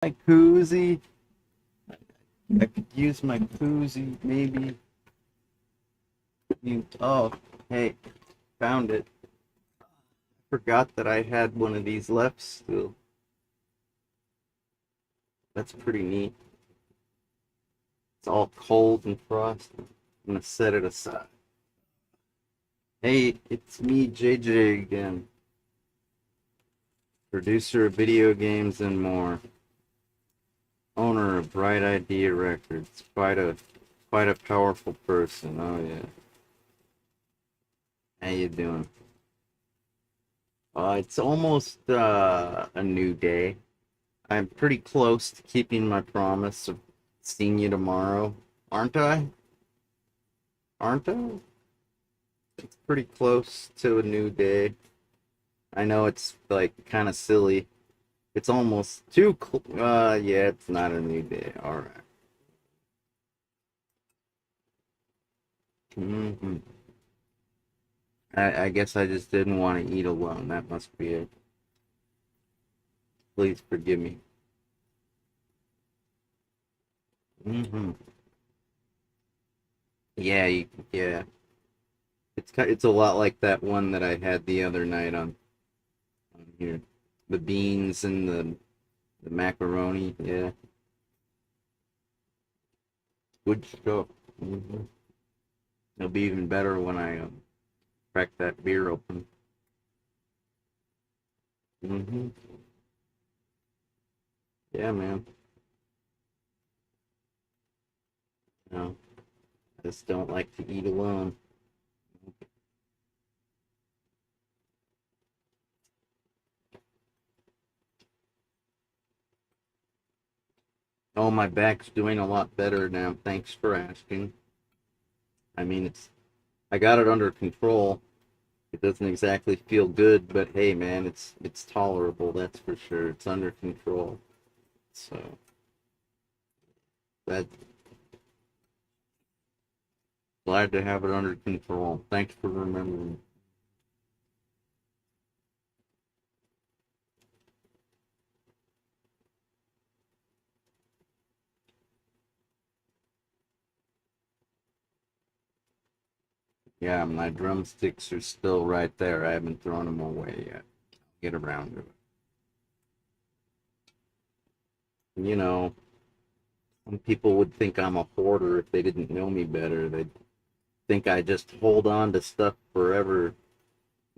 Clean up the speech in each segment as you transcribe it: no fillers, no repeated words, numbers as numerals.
My koozie. I could use my koozie, maybe. Oh, hey, found it. Forgot that I had one of these left still. That's pretty neat. It's all cold and frosty. I'm gonna set it aside. Hey, it's me, JJ again. Producer of video games and more. Owner of Bright Idea Records. Quite a powerful person. Oh yeah. How you doing? It's almost a new day. I'm pretty close to keeping my promise of seeing you tomorrow, aren't I? Aren't I? It's pretty close to a new day. I know it's like kind of silly. It's almost too yeah, it's not a new day. All right. Mm-hmm. I guess I just didn't want to eat alone. That must be it. Please forgive me. Mm-hmm. Yeah, yeah. It's a lot like that one that I had the other night on here. The beans and the macaroni. Yeah, good stuff. Hmm. It'll be even better when I crack that beer open. Hmm. Yeah, man. No, I just don't like to eat alone. Oh, my back's doing a lot better now. Thanks for asking. I mean, I got it under control. It doesn't exactly feel good, but hey, man, it's tolerable. That's for sure. It's under control. So that glad to have it under control. Thanks for remembering. Yeah, my drumsticks are still right there. I haven't thrown them away yet. Get around to it. You know, some people would think I'm a hoarder if they didn't know me better. They'd think I just hold on to stuff forever.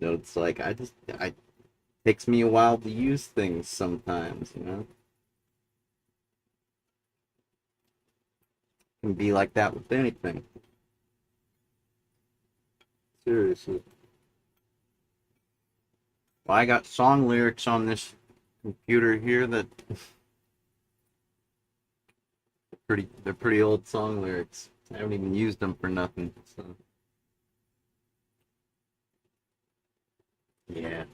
It's like it takes me a while to use things sometimes, you know? It can be like that with anything. Seriously. Well, I got song lyrics on this computer here that they're pretty old song lyrics. I haven't even used them for nothing. So yeah.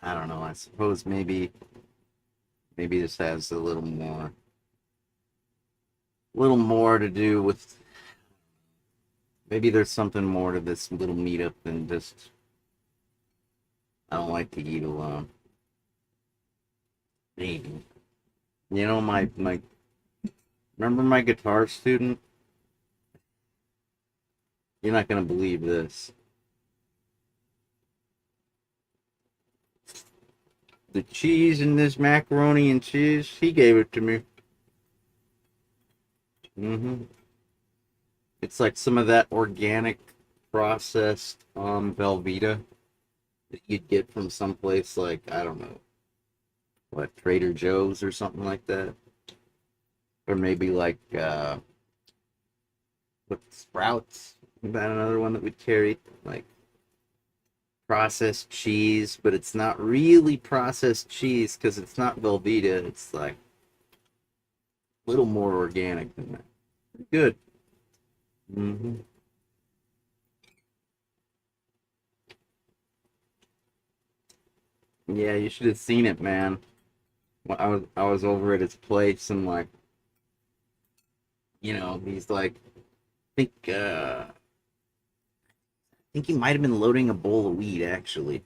I don't know. I suppose maybe this has a little more to do with maybe there's something more to this little meetup than just I don't like to eat alone. Maybe. My remember my guitar student? You're not gonna believe this. The cheese in this macaroni and cheese, he gave it to me. Hmm. It's like some of that organic processed Velveeta that you'd get from someplace like I don't know what Trader Joe's or something like that, or maybe like with Sprouts. About another one that would carry like processed cheese, but it's not really processed cheese because it's not Velveeta. It's like a little more organic than that. Good. Hmm. Yeah, you should have seen it, man. Well, I was over at his place and like he's like I think he might have been loading a bowl of weed actually.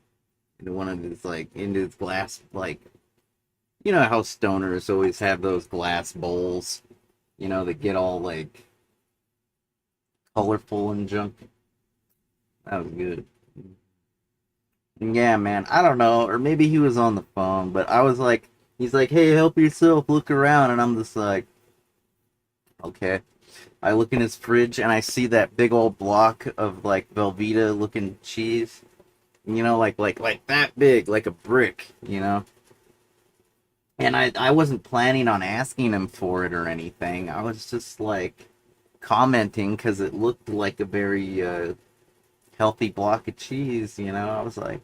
into one of his like into his glass like you know how stoners always have those glass bowls, that get all like colorful and junk. That was good. Yeah, man. I don't know, or maybe he was on the phone, but I was like, he's like, "Hey, help yourself, look around," and I'm just like, okay. I look in his fridge and I see that big old block of like Velveeta looking cheese, like that big, like a brick. And I wasn't planning on asking him for it or anything. I was just like commenting because it looked like a very healthy block of cheese. I was like,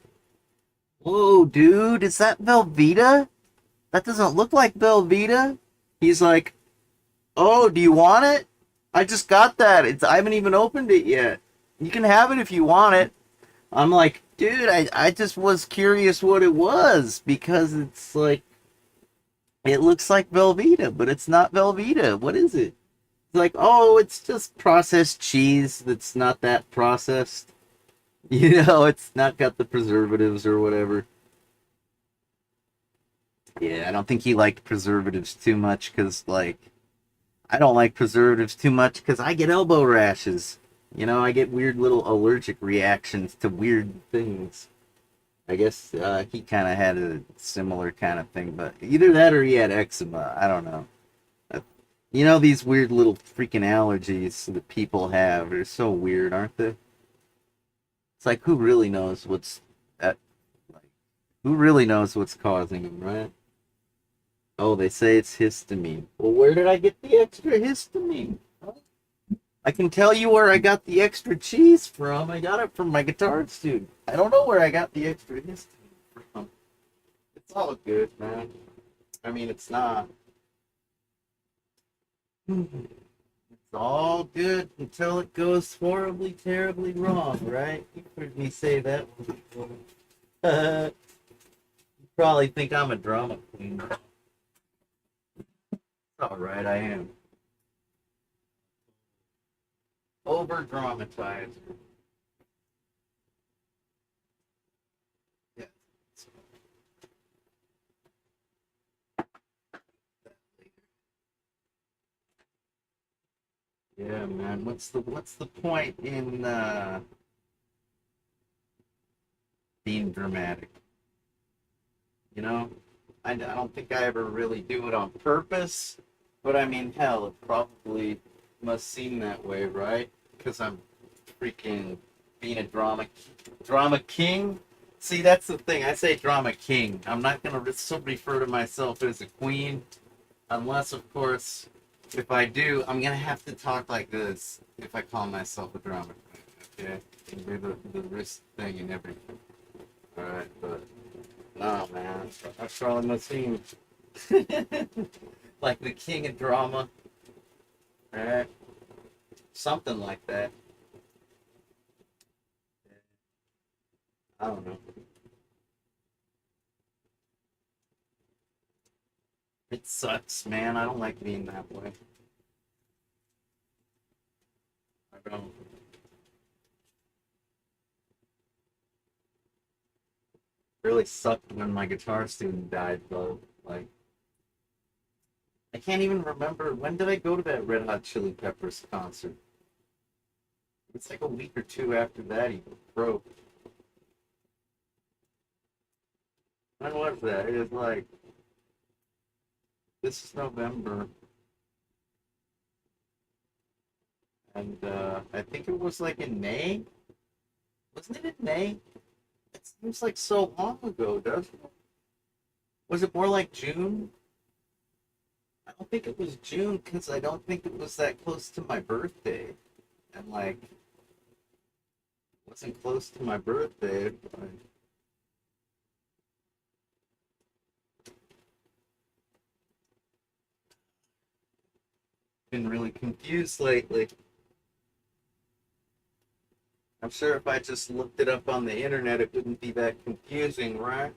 "Whoa, dude, is that Velveeta? That doesn't look like Velveeta." He's like, "Oh, do you want it? I just got that. I haven't even opened it yet. You can have it if you want it." I'm like, "Dude, I just was curious what it was because it's like it looks like Velveeta, but it's not Velveeta. What is it?" It's like, "Oh, it's just processed cheese that's not that processed. It's not got the preservatives or whatever." Yeah, I don't think he liked preservatives too much because, like, I don't like preservatives too much because I get elbow rashes. I get weird little allergic reactions to weird things. I guess he kind of had a similar kind of thing, but either that or he had eczema. I don't know. Uh, these weird little freaking allergies that people have are so weird, aren't they? It's like who really knows like who really knows what's causing them, right? Oh, they say it's histamine. Well, where did I get the extra histamine? I can tell you where I got the extra cheese from. I got it from my guitar student. I don't know where I got the extra histamine from. It's all good, man. I mean, it's not. It's all good until it goes horribly, terribly wrong, right? You've heard me say that one before. You probably think I'm a drama queen. All right, I am. Over dramatized. Yeah. Yeah, man. What's the point in being dramatic? You know, I don't think I ever really do it on purpose, but I mean, hell, it probably must seem that way, right? Because I'm freaking being a drama king. See, that's the thing. I say drama king. I'm not gonna refer to myself as a queen, unless, of course, if I do, I'm gonna have to talk like this if I call myself a drama queen. Okay, and do the wrist thing and everything. All right, but. No, man. That's probably must seem like the king of drama, right? Something like that. I don't know. It sucks, man. I don't like being that way. I don't. Really sucked when my guitar student died, though. Like, I can't even remember when did I go to that Red Hot Chili Peppers concert. It's like a week or two after that he broke. When was that? It was like this is November, and I think it was like in May. Wasn't it in May? It seems like so long ago, doesn't it? Was it more like June? I don't think it was June because I don't think it was that close to my birthday. And like, it wasn't close to my birthday. I've been really confused lately. I'm sure if I just looked it up on the internet, it wouldn't be that confusing, right?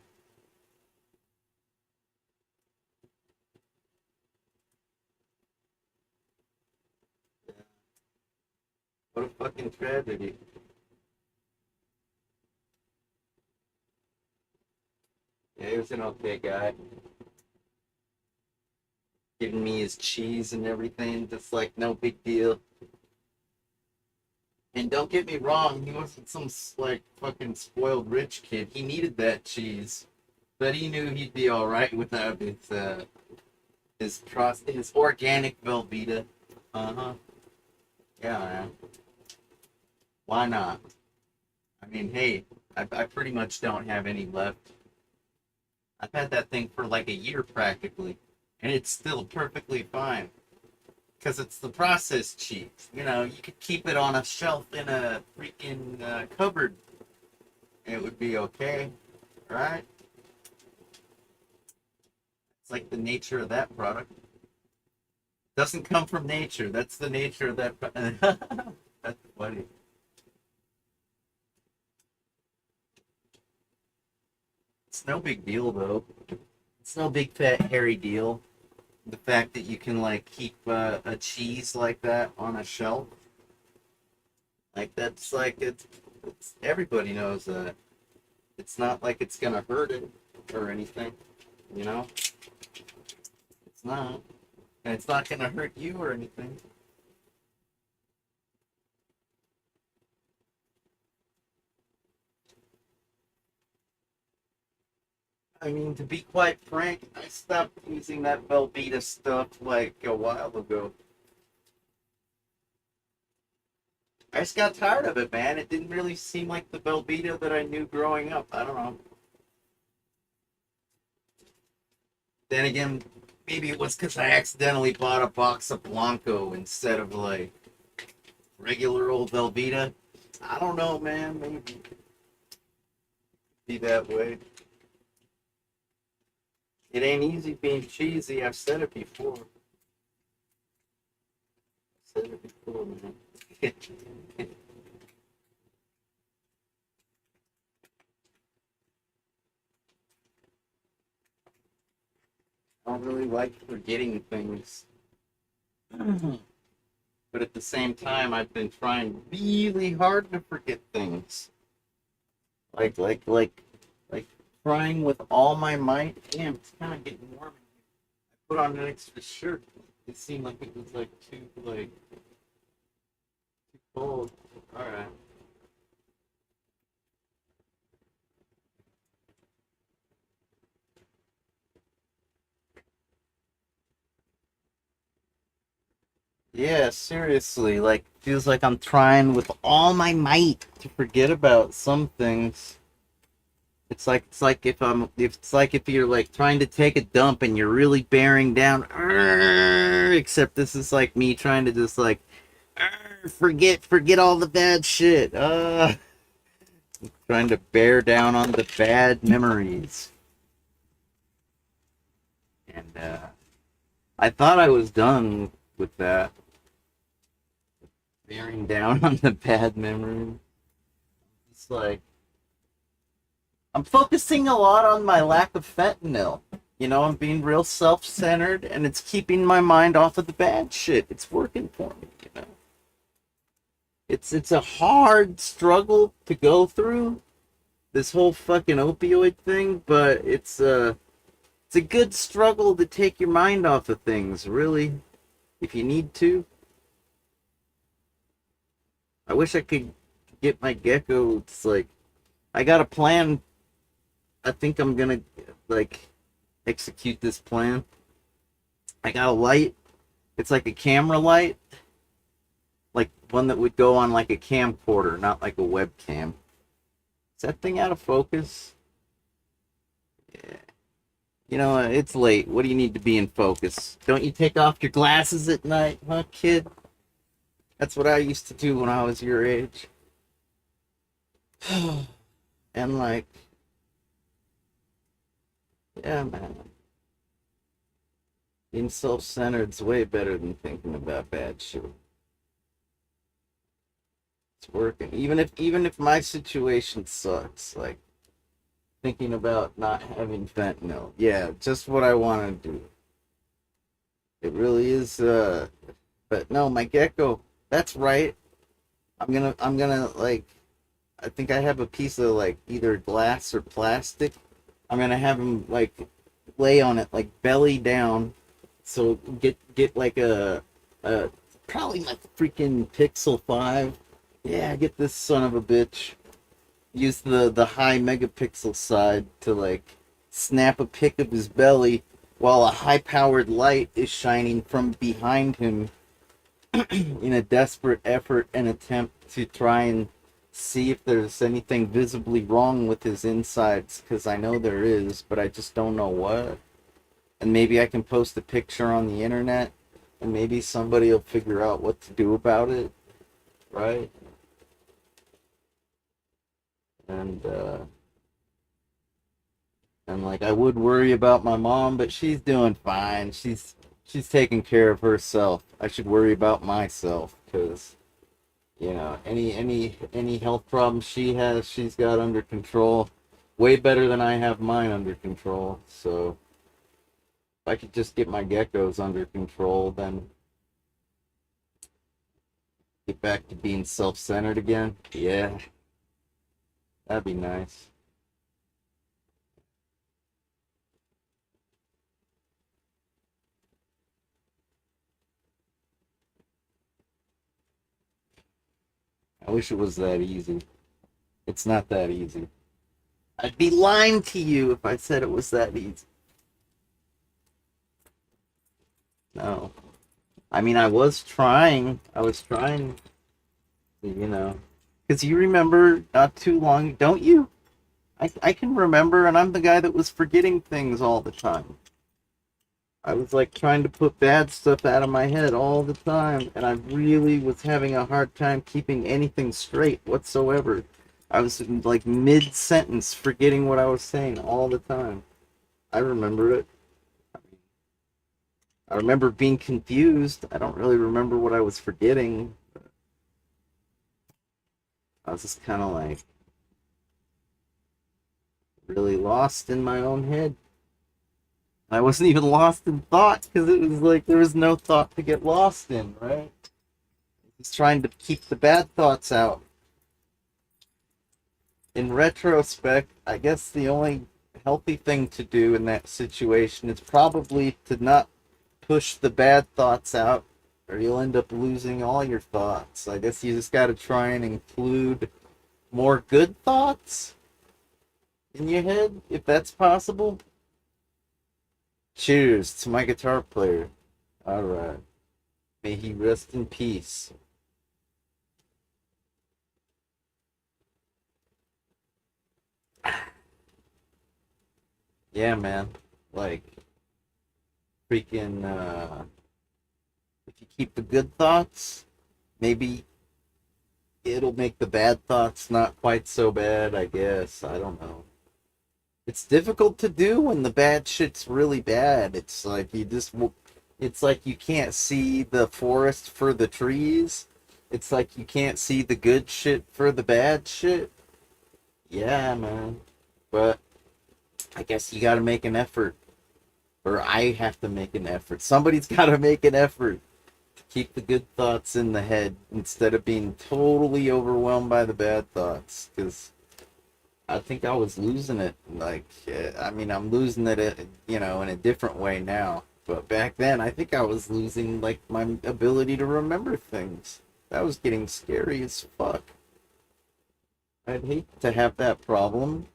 What a fucking tragedy. Yeah, he was an okay guy. Giving me his cheese and everything, just like no big deal. And don't get me wrong, he wasn't some like fucking spoiled rich kid. He needed that cheese, but he knew he'd be all right without his organic Velveeta. Uh huh. Yeah, man. Why not? I mean, hey, I pretty much don't have any left. I've had that thing for like a year practically, and it's still perfectly fine. Because it's the processed cheese. You know, you could keep it on a shelf in a freaking cupboard, and it would be okay, right? It's like the nature of that product. Doesn't come from nature. That's the nature of that. That's funny. It's no big deal though. It's no big fat hairy deal. The fact that you can like keep a cheese like that on a shelf, like that's like it's everybody knows that. It's not like it's gonna hurt it or anything, you know. It's not, and it's not gonna hurt you or anything. I mean, to be quite frank, I stopped using that Velveeta stuff like a while ago. I just got tired of it, man. It didn't really seem like the Velveeta that I knew growing up. I don't know. Then again, maybe it was because I accidentally bought a box of Blanco instead of like regular old Velveeta. I don't know, man. Maybe be that way. It ain't easy being cheesy. I've said it before. I've said it before, man. I don't really like forgetting things. But at the same time, I've been trying really hard to forget things. Like, like, like, like trying with all my might. Damn, it's kind of getting warm. I put on an extra shirt. It seemed like it was like too cold. All right. Yeah, seriously. Like, feels like I'm trying with all my might to forget about some things. It's like if it's like if you're like trying to take a dump and you're really bearing down. Except this is like me trying to just like forget all the bad shit. Trying to bear down on the bad memories. And I thought I was done with that, bearing down on the bad memories. It's like I'm focusing a lot on my lack of fentanyl. You know, I'm being real self-centered, and it's keeping my mind off of the bad shit. It's working for me. You know, it's a hard struggle to go through this whole fucking opioid thing, but it's a good struggle to take your mind off of things. Really, if you need to. I wish I could get my gecko. It's like I got a plan. I think I'm gonna like execute this plan. I got a light. It's like a camera light, like one that would go on like a camcorder, not like a webcam. Is that thing out of focus? Yeah. You know, it's late. What do you need to be in focus? Don't you take off your glasses at night, huh, kid? That's what I used to do when I was your age. And like, yeah, man. Being self-centered's way better than thinking about bad shit. It's working. Even if my situation sucks, like thinking about not having fentanyl. Yeah, just what I want to do. It really is but no, my gecko, that's right. I'm gonna like I think I have a piece of like either glass or plastic I'm gonna have him like lay on it like belly down. So get like a probably like freaking Pixel 5. Yeah, get this son of a bitch. Use the high megapixel side to like snap a pic of his belly while a high powered light is shining from behind him in a desperate effort and attempt to try and see if there's anything visibly wrong with his insides, because I know there is, but I just don't know what. And maybe I can post a picture on the internet, and maybe somebody will figure out what to do about it, right? And and like I would worry about my mom, but she's doing fine. She's taking care of herself. I should worry about myself because any health problems she has, she's got under control, way better than I have mine under control. So if I could just get my geckos under control, then get back to being self-centered again. Yeah, that'd be nice. I wish it was that easy. It's not that easy. I'd be lying to you if I said it was that easy. No. I mean, I was trying. I was trying, you know. Because you remember not too long, don't you? I can remember, and I'm the guy that was forgetting things all the time. I was like trying to put bad stuff out of my head all the time, and I really was having a hard time keeping anything straight whatsoever. I was like mid sentence forgetting what I was saying all the time. I remember it. I remember being confused. I don't really remember what I was forgetting. I was just kind of like really lost in my own head. I wasn't even lost in thought because it was like there was no thought to get lost in, right? Just trying to keep the bad thoughts out. In retrospect, I guess the only healthy thing to do in that situation is probably to not push the bad thoughts out, or you'll end up losing all your thoughts. I guess you just got to try and include more good thoughts in your head, if that's possible. Cheers to my guitar player. Alright. May he rest in peace. Yeah, man. Like, freaking, if you keep the good thoughts, maybe it'll make the bad thoughts not quite so bad, I guess. I don't know. It's difficult to do when the bad shit's really bad. It's like it's like you can't see the forest for the trees. It's like you can't see the good shit for the bad shit. Yeah, man. But I guess you gotta make an effort. Or I have to make an effort. Somebody's gotta make an effort to keep the good thoughts in the head instead of being totally overwhelmed by the bad thoughts. Because I think I was losing it. Like, I mean, I'm losing it, in a different way now. But back then, I think I was losing, like, my ability to remember things. That was getting scary as fuck. I'd hate to have that problem.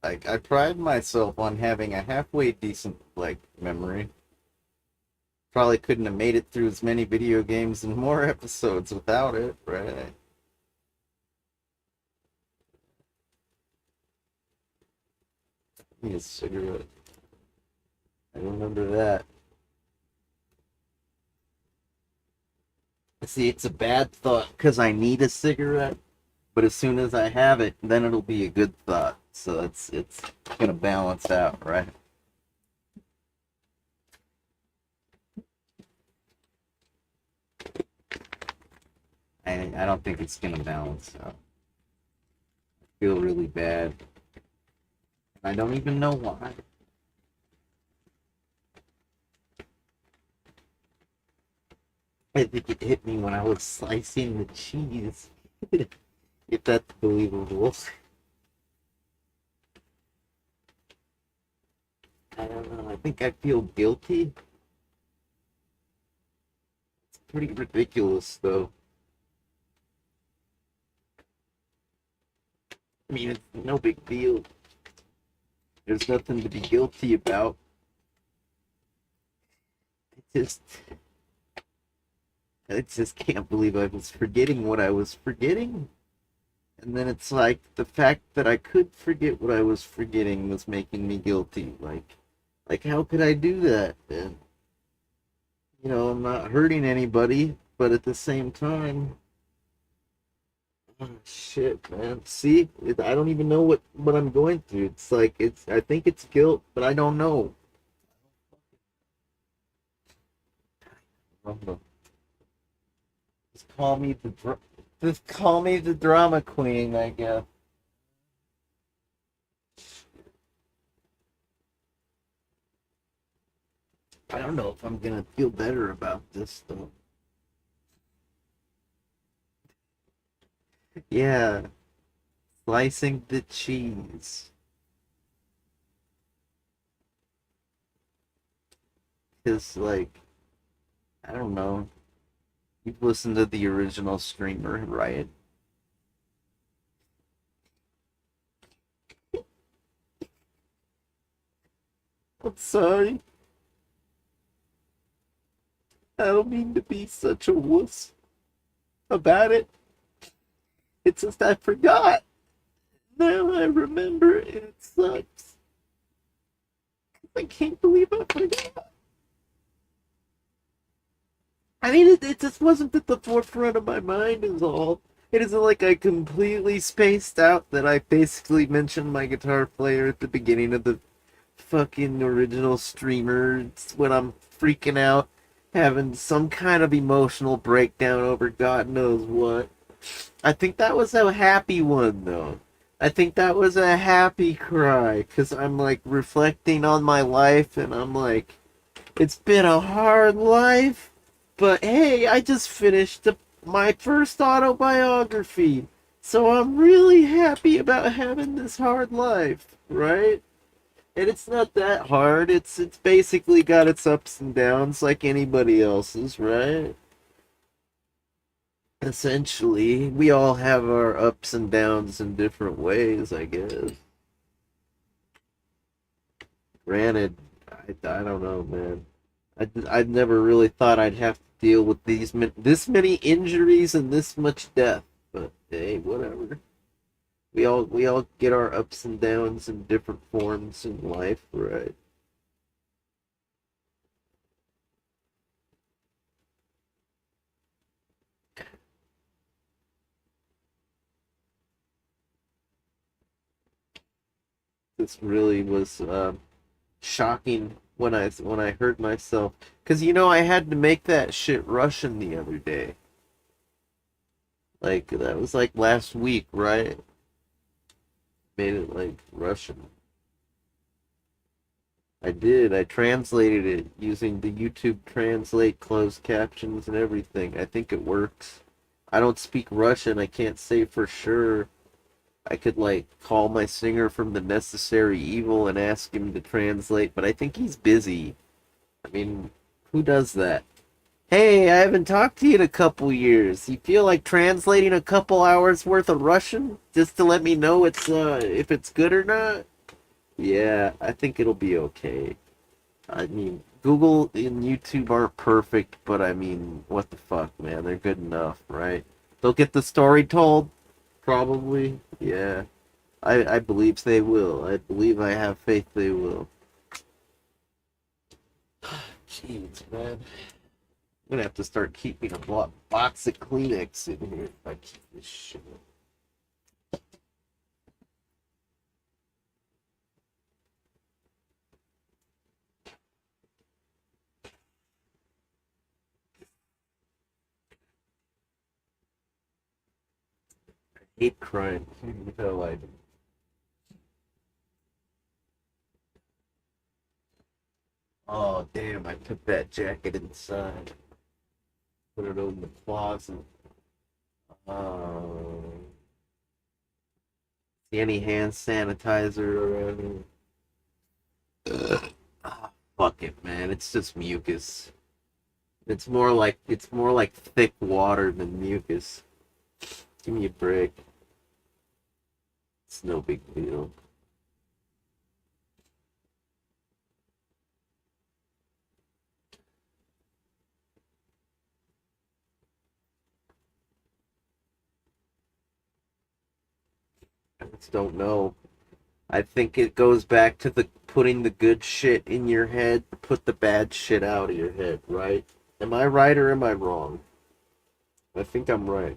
Like, I pride myself on having a halfway decent, like, memory. Probably couldn't have made it through as many video games and more episodes without it, right? Need a cigarette. I remember that. See, it's a bad thought because I need a cigarette, but as soon as I have it, then it'll be a good thought. So it's gonna balance out, right? I don't think it's gonna balance out. I feel really bad. I don't even know why. I think it hit me when I was slicing the cheese. If that's believable. I don't know. I think I feel guilty. It's pretty ridiculous, though. I mean, it's no big deal. There's nothing to be guilty about. Just, I just can't believe I was forgetting what I was forgetting. And then it's like the fact that I could forget what I was forgetting was making me guilty. Like how could I do that? And I'm not hurting anybody, but at the same time, oh, shit, man. See, I don't even know what I'm going through. It's like I think it's guilt, but I don't know. I don't know. Just call me just call me the drama queen, I guess. I don't know if I'm gonna feel better about this though. Yeah, slicing the cheese. Cause like I don't know. You've listened to the original streamer, right? I'm sorry. I don't mean to be such a wuss about it. It's just I forgot. Now I remember and it sucks. I can't believe I forgot. I mean, it just wasn't at the forefront of my mind, is all. It isn't like I completely spaced out that I basically mentioned my guitar player at the beginning of the fucking original streamer. It's when I'm freaking out, having some kind of emotional breakdown over God knows what. I think that was a happy one, though. I think that was a happy cry, because I'm like reflecting on my life and I'm like, it's been a hard life, but hey, I just finished my first autobiography. So I'm really happy about having this hard life, right? And it's not that hard. It's basically got its ups and downs like anybody else's, right? Essentially, we all have our ups and downs in different ways, I guess. Granted, I don't know, man. I never really thought I'd have to deal with this many injuries and this much death. But hey, whatever. We all get our ups and downs in different forms in life, right? This really was shocking when I heard myself, because I had to make that shit Russian the other day. Like that was like last week, right? Made it like Russian. I did. I translated it using the YouTube Translate closed captions and everything. I think it works. I don't speak Russian. I can't say for sure. I could like call my singer from the Necessary Evil and ask him to translate, but I think he's busy. I mean, who does that? Hey, I haven't talked to you in a couple years. You feel like translating a couple hours worth of Russian just to let me know if it's good or not? Yeah, I think it'll be okay. I mean, Google and YouTube aren't perfect, but I mean, what the fuck, man? They're good enough, right? They'll get the story told, probably. Yeah, I believe they will. I believe I have faith they will. Jeez, man. I'm gonna have to start keeping a box of Kleenex in here if I keep this shit. I hate crying. You know, I Oh, damn, I took that jacket inside. Put it in the closet. Um, see any hand sanitizer around here? man. It's just mucus. It's more like thick water than mucus. Give me a break. It's no big deal. I just don't know. I think it goes back to the putting the good shit in your head, put the bad shit out of your head, right? Am I right or am I wrong? I think I'm right.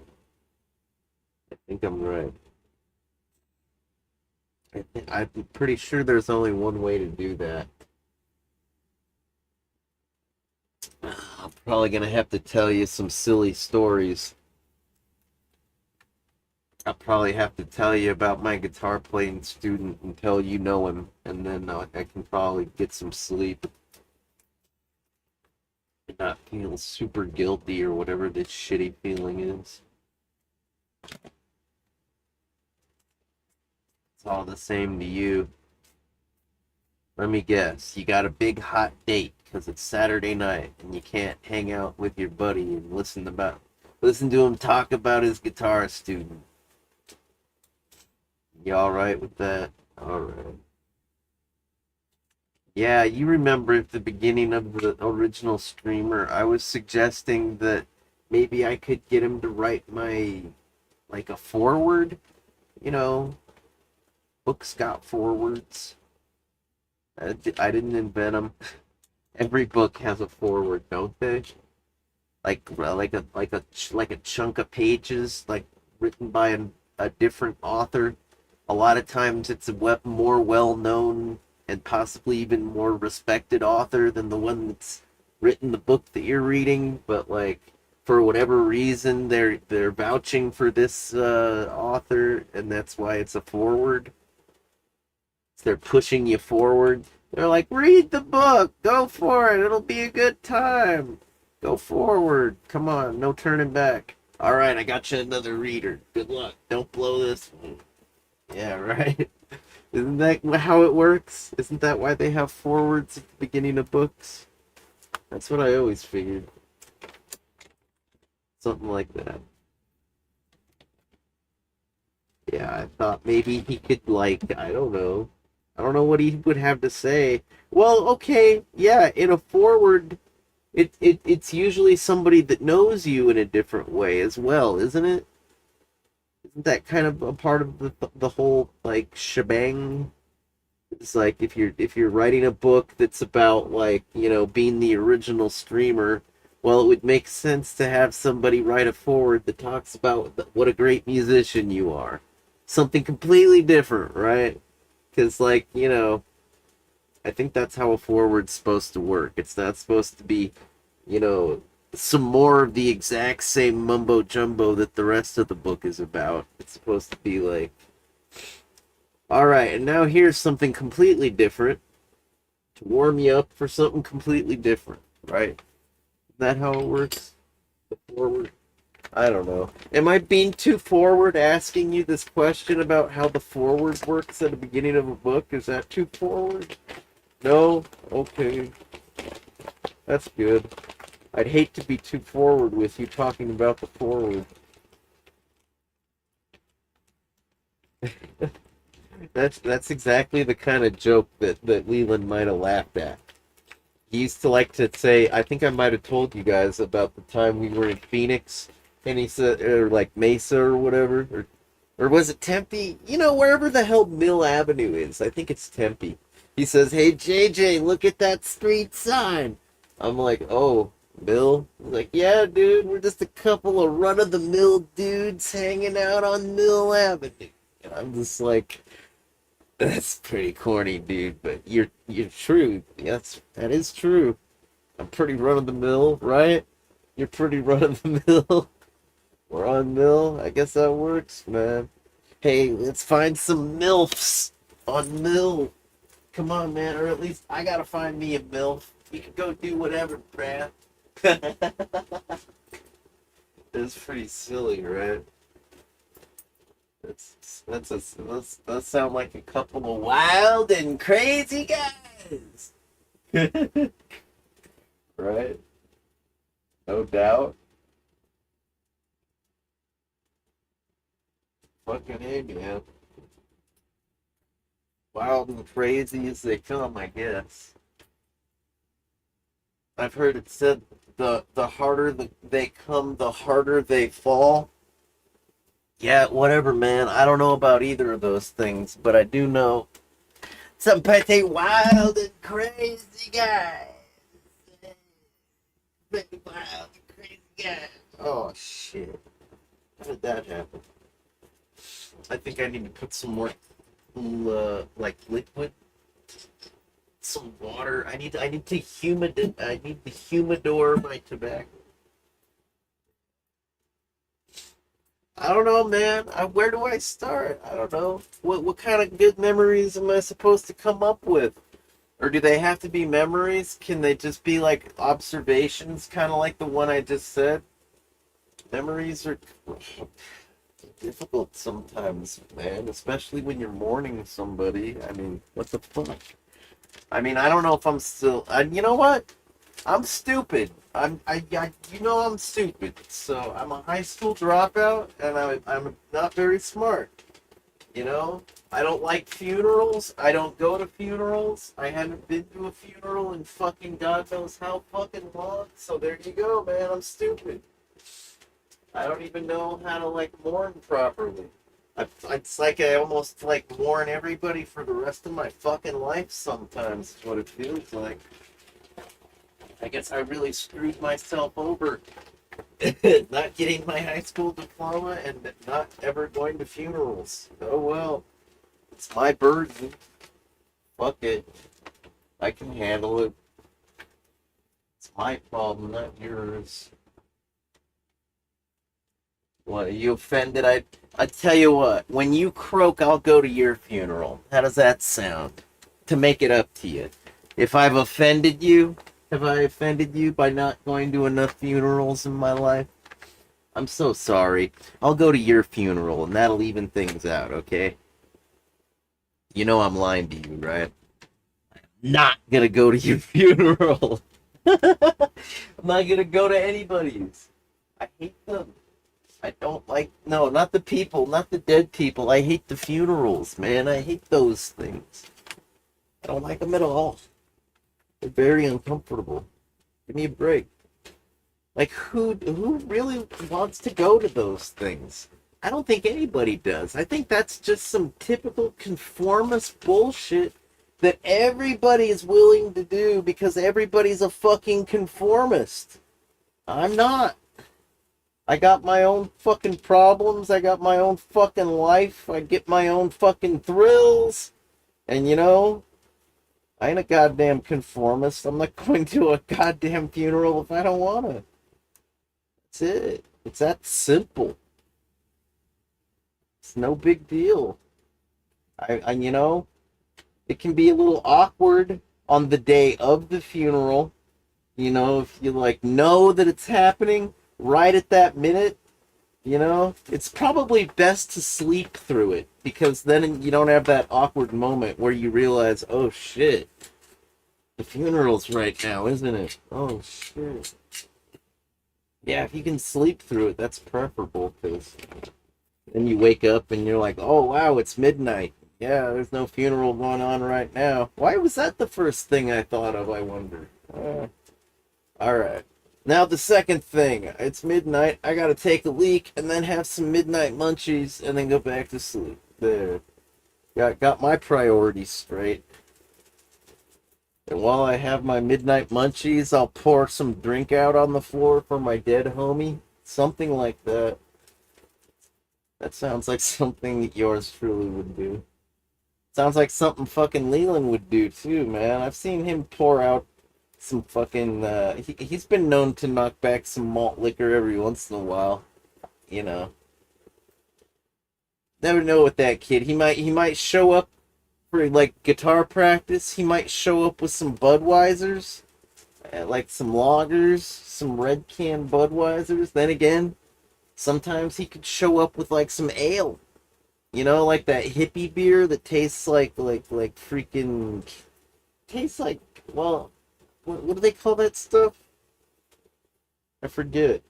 I think I'm right. I'm pretty sure there's only one way to do that. I'm probably gonna have to tell you some silly stories. I'll probably have to tell you about my guitar playing student until you know him, and then I can probably get some sleep and not feel super guilty or whatever this shitty feeling is. It's all the same to you. Let me guess, you got a big hot date because it's Saturday night and you can't hang out with your buddy and listen to him talk about his guitar student. You all right with that? All right. Yeah, you remember at the beginning of the original streamer, I was suggesting that maybe I could get him to write my like a forward, you know, books got forwards. I didn't invent them. Every book has a forward, don't they? Like a chunk of pages, like written by a different author. A lot of times, it's a more well-known and possibly even more respected author than the one that's written the book that you're reading. But like, for whatever reason, they're vouching for this author, and that's why it's a forward. They're pushing you forward. They're like, read the book, go for it, it'll be a good time. Go forward. Come on, no turning back. All right, I got you another reader. Good luck. Don't blow this one. Yeah, right. Isn't that how it works? Isn't that why they have forwards at the beginning of books? That's what I always figured. Something like that. Yeah, I thought maybe he could, like, I don't know. I don't know what he would have to say. Well, okay, yeah, in a forward, it's usually somebody that knows you in a different way as well, isn't it? Isn't that kind of a part of the whole like shebang? It's like if you're writing a book that's about like, being the original streamer, well, it would make sense to have somebody write a forward that talks about what a great musician you are. Something completely different, right? Because like, I think that's how a forward's supposed to work. It's not supposed to be, you know, some more of the exact same mumbo jumbo that the rest of the book is about. It's supposed to be like, all right, and now here's something completely different to warm you up for something completely different, right? Is that how it works? The forward? I don't know. Am I being too forward asking you this question about how the forward works at the beginning of a book? Is that too forward? No? Okay. That's good. I'd hate to be too forward with you talking about the forward. That's exactly the kind of joke that Leland might have laughed at. He used to like to say, I think I might have told you guys about the time we were in Phoenix, and he said, or like Mesa or whatever, or was it Tempe? Wherever the hell Mill Avenue is. I think it's Tempe. He says, hey, JJ, look at that street sign. I'm like, oh, Mill? He's like, yeah, dude, we're just a couple of run-of-the-mill dudes hanging out on Mill Avenue. And I'm just like, that's pretty corny, dude, but you're true. Yes, that is true. I'm pretty run-of-the-mill, right? You're pretty run-of-the-mill. We're on Mill. I guess that works, man. Hey, let's find some MILFs on Mill. Come on, man, or at least I gotta find me a MILF. You can go do whatever, Brad. It's pretty silly, right? That sound like a couple of wild and crazy guys. right? No doubt. Fucking A, man. Wild and crazy as they come, I guess. I've heard it said the harder they come, the harder they fall. Yeah, whatever, man. I don't know about either of those things, but I do know some pretty wild and crazy guys. Pretty wild and crazy guys. Oh shit! How did that happen? I think I need to put some more, like liquid, some water. I need to humid. I need to humidor my tobacco. I don't know, man. Where do I start? I don't know. What kind of good memories am I supposed to come up with? Or do they have to be memories? Can they just be like observations, kind of like the one I just said? Memories are difficult sometimes, man, especially when you're mourning somebody. I mean, what the fuck? I mean, I don't know if I'm still. You know what? I'm stupid. You know I'm stupid. So I'm a high school dropout, and I'm not very smart. You know, I don't like funerals. I don't go to funerals. I haven't been to a funeral in fucking God knows how fucking long. So there you go, man. I'm stupid. I don't even know how to like mourn properly. It's like I almost like mourn everybody for the rest of my fucking life sometimes, is what it feels like. I guess I really screwed myself over not getting my high school diploma and not ever going to funerals. Oh well, it's my burden. Fuck it. I can handle it. It's my problem, not yours. What, are you offended? I tell you what, when you croak, I'll go to your funeral. How does that sound? To make it up to you. If I've offended you, have I offended you by not going to enough funerals in my life? I'm so sorry. I'll go to your funeral and that'll even things out, okay? You know I'm lying to you, right? Not gonna go to your funeral. I'm not gonna go to anybody's. I hate them. I don't like, no, not the people, not the dead people. I hate the funerals, man. I hate those things. I don't like them at all. They're very uncomfortable. Give me a break. Like who really wants to go to those things? I don't think anybody does. I think that's just some typical conformist bullshit that everybody is willing to do because everybody's a fucking conformist. I'm not. I got my own fucking problems. I got my own fucking life. I get my own fucking thrills. And you know, I ain't a goddamn conformist. I'm not going to a goddamn funeral if I don't want to. That's it. It's that simple. It's no big deal. You know, it can be a little awkward on the day of the funeral. You know, if you like know that it's happening right at that minute, you know, it's probably best to sleep through it because then you don't have that awkward moment where you realize, oh shit, the funeral's right now, isn't it? Oh shit. Yeah, if you can sleep through it, that's preferable because then you wake up and you're like, oh wow, it's midnight. Yeah, there's no funeral going on right now. Why was that the first thing I thought of, I wonder? Alright. Now the second thing. It's midnight. I gotta take a leak and then have some midnight munchies and then go back to sleep. There. Got my priorities straight. And while I have my midnight munchies, I'll pour some drink out on the floor for my dead homie. Something like that. That sounds like something that yours truly would do. Sounds like something fucking Leland would do too, man. I've seen him pour out some fucking, he's been known to knock back some malt liquor every once in a while. You know. Never know with that kid. He might show up for like guitar practice. He might show up with some Budweisers, like some lagers, some red can Budweisers. Then again, sometimes he could show up with like some ale. You know, like that hippie beer that tastes like freaking tastes like, well, what do they call that stuff? I forget.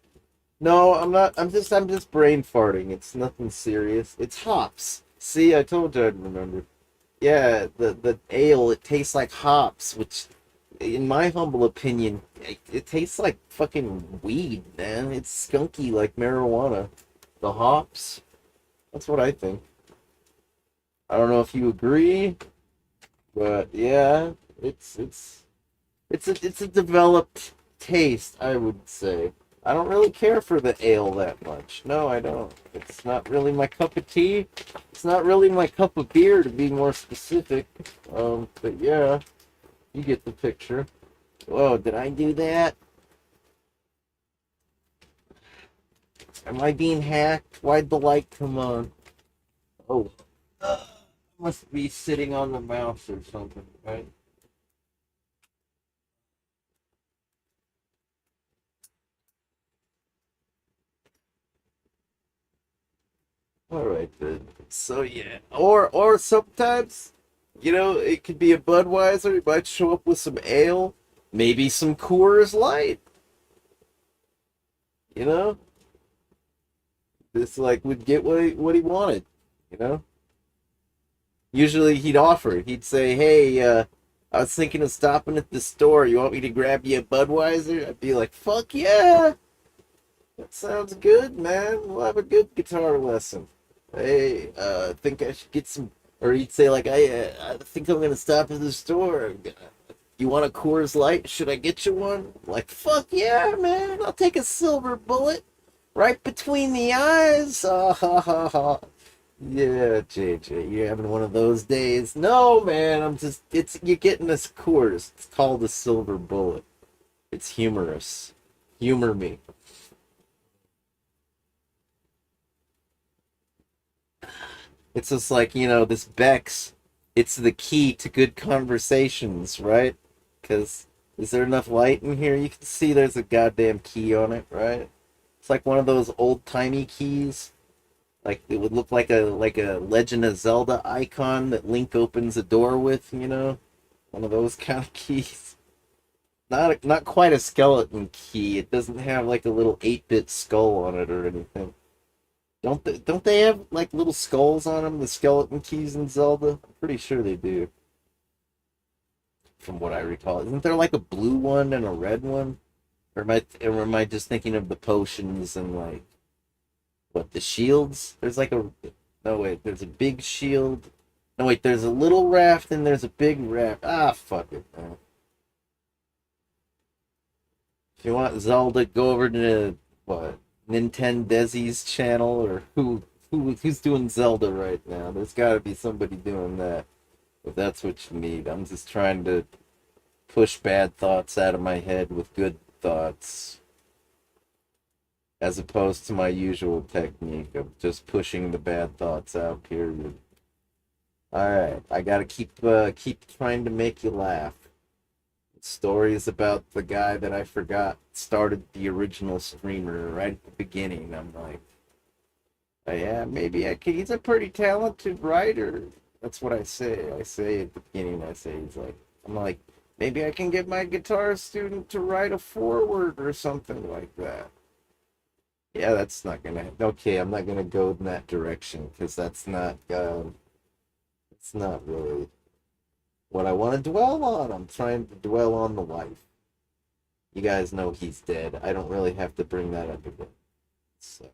No, I'm not. I'm just brain farting. It's nothing serious. It's hops. See, I told you I'd remember. Yeah, the ale, it tastes like hops, which, in my humble opinion, it tastes like fucking weed, man. It's skunky like marijuana. The hops. That's what I think. I don't know if you agree, but yeah, it's a developed taste, I would say. I don't really care for the ale that much. No, I don't. It's not really my cup of tea. It's not really my cup of beer, to be more specific. But yeah, you get the picture. Whoa, did I do that? Am I being hacked? Why'd the light come on? Oh, must be sitting on the mouse or something, right? All right then. So yeah, or sometimes, it could be a Budweiser. You might show up with some ale, maybe some Coors Light. You know, this like would get what he wanted. You know, usually he'd offer. He'd say, "Hey, I was thinking of stopping at the store. You want me to grab you a Budweiser?" I'd be like, "Fuck yeah, that sounds good, man. We'll have a good guitar lesson." Hey, I think I should get some. Or he'd say like, I think I'm gonna stop at the store. You want a Coors Light? Should I get you one? Like, fuck yeah, man! I'll take a silver bullet right between the eyes. Ah, ha, ha, ha. Yeah, JJ, you're having one of those days. No, man, you're getting this Coors. It's called a silver bullet. It's humorous. Humor me. It's just like, this Bex, it's the key to good conversations, right? Because is there enough light in here? You can see there's a goddamn key on it, right? It's like one of those old-timey keys. Like it would look like a Legend of Zelda icon that Link opens a door with. One of those kind of keys. Not quite a skeleton key. It doesn't have like a little 8-bit skull on it or anything. Don't they have like little skulls on them, the skeleton keys in Zelda? I'm pretty sure they do, from what I recall. Isn't there like a blue one and a red one? Or am I just thinking of the potions and like what the shields? There's like a no wait, there's a big shield. No wait, there's a little raft and there's a big raft. Ah, fuck it, man. If you want Zelda, go over to what Nintendo Desi's channel or who's doing Zelda right now. There's got to be somebody doing that. If that's what you need, I'm just trying to push bad thoughts out of my head with good thoughts, as opposed to my usual technique of just pushing the bad thoughts out. Period. All right, I gotta keep trying to make you laugh. Stories about the guy that I forgot started the original streamer right at the beginning. I'm like, oh, yeah, maybe I can. He's a pretty talented writer. That's what I say. I say at the beginning. I say I'm like, maybe I can get my guitar student to write a foreword or something like that. Yeah, that's not gonna. Okay, I'm not gonna go in that direction because that's not. It's not really what I want to dwell on. I'm trying to dwell on the wife. You guys know he's dead. I don't really have to bring that up again. So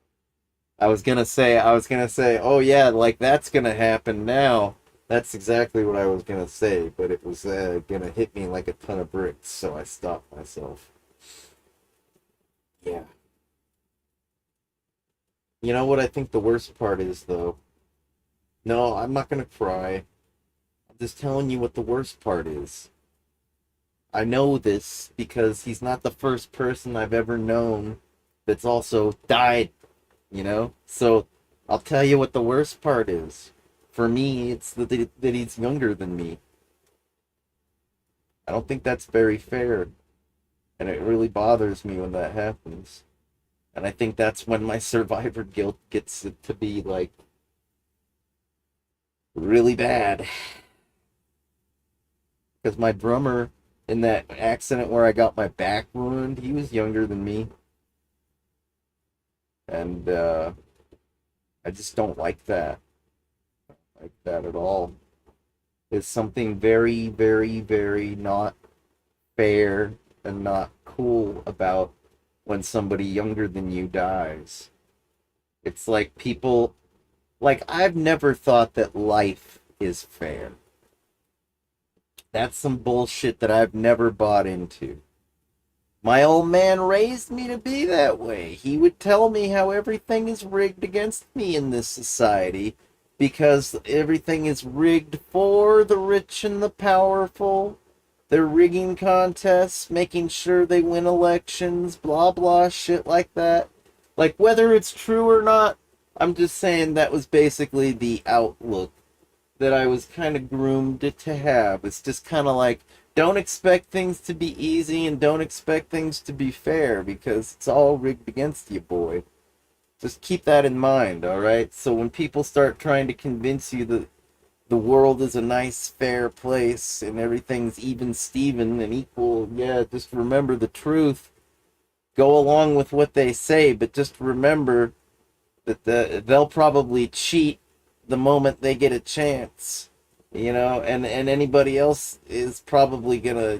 I was gonna say, oh yeah, like that's gonna happen now. That's exactly what I was gonna say, but it was gonna hit me like a ton of bricks, so I stopped myself. Yeah. You know what I think the worst part is, though? No, I'm not gonna cry. I'm just telling you what the worst part is. I know this because he's not the first person I've ever known that's also died, So I'll tell you what the worst part is. For me, it's that he's younger than me. I don't think that's very fair, and it really bothers me when that happens. And I think that's when my survivor guilt gets to be like really bad. Because my drummer in that accident where I got my back ruined. He was younger than me, and I just don't like that. Like that at all. It's something very, very, very not fair and not cool about when somebody younger than you dies. It's like people, like, I've never thought that life is fair. That's some bullshit that I've never bought into. My old man raised me to be that way. He would tell me how everything is rigged against me in this society because everything is rigged for the rich and the powerful. They're rigging contests, making sure they win elections, blah blah shit like that. Like, whether it's true or not, I'm just saying that was basically the outlook that I was kind of groomed to have. It's just kind of like, don't expect things to be easy and don't expect things to be fair because it's all rigged against you, boy. Just keep that in mind, alright? So when people start trying to convince you that the world is a nice, fair place and everything's even Steven and equal, yeah, just remember the truth. Go along with what they say, but just remember that they'll probably cheat the moment they get a chance, you know, and anybody else is probably gonna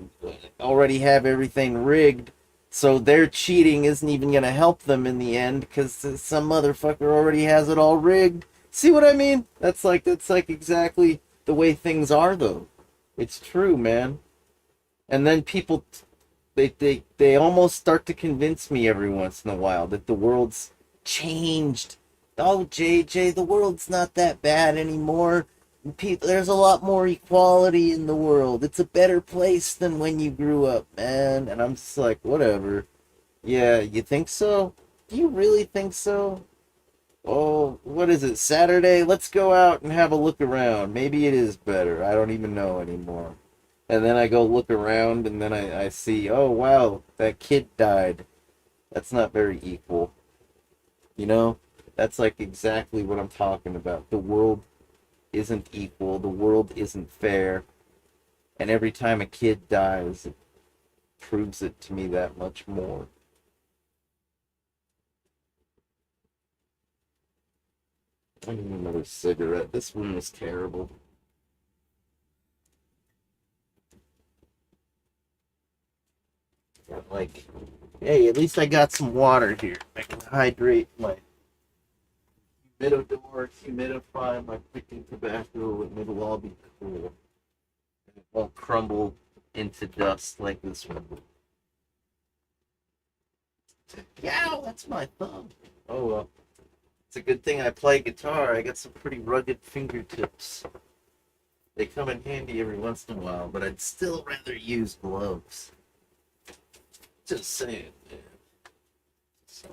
already have everything rigged, so their cheating isn't even gonna help them in the end because some motherfucker already has it all rigged. See what I mean? That's like exactly the way things are, though. It's true, man. And then people, they almost start to convince me every once in a while that the world's changed. Oh, JJ, the world's not that bad anymore. There's a lot more equality in the world. It's a better place than when you grew up, man. And I'm just like, whatever. Yeah, you think so? Do you really think so? Oh, what is it, Saturday? Let's go out and have a look around. Maybe it is better. I don't even know anymore. And then I go look around and then I see, oh, wow, that kid died. That's not very equal. You know? That's like exactly what I'm talking about. The world isn't equal. The world isn't fair. And every time a kid dies, it proves it to me that much more. I need another cigarette. This one was terrible. Got like, hey, at least I got some water here. I can hydrate my humidor, humidify my picking tobacco, and it'll all be cool. And it won't crumble into dust like this one. Yeah, that's my thumb. Oh well. It's a good thing I play guitar. I got some pretty rugged fingertips. They come in handy every once in a while, but I'd still rather use gloves. Just saying, man. So,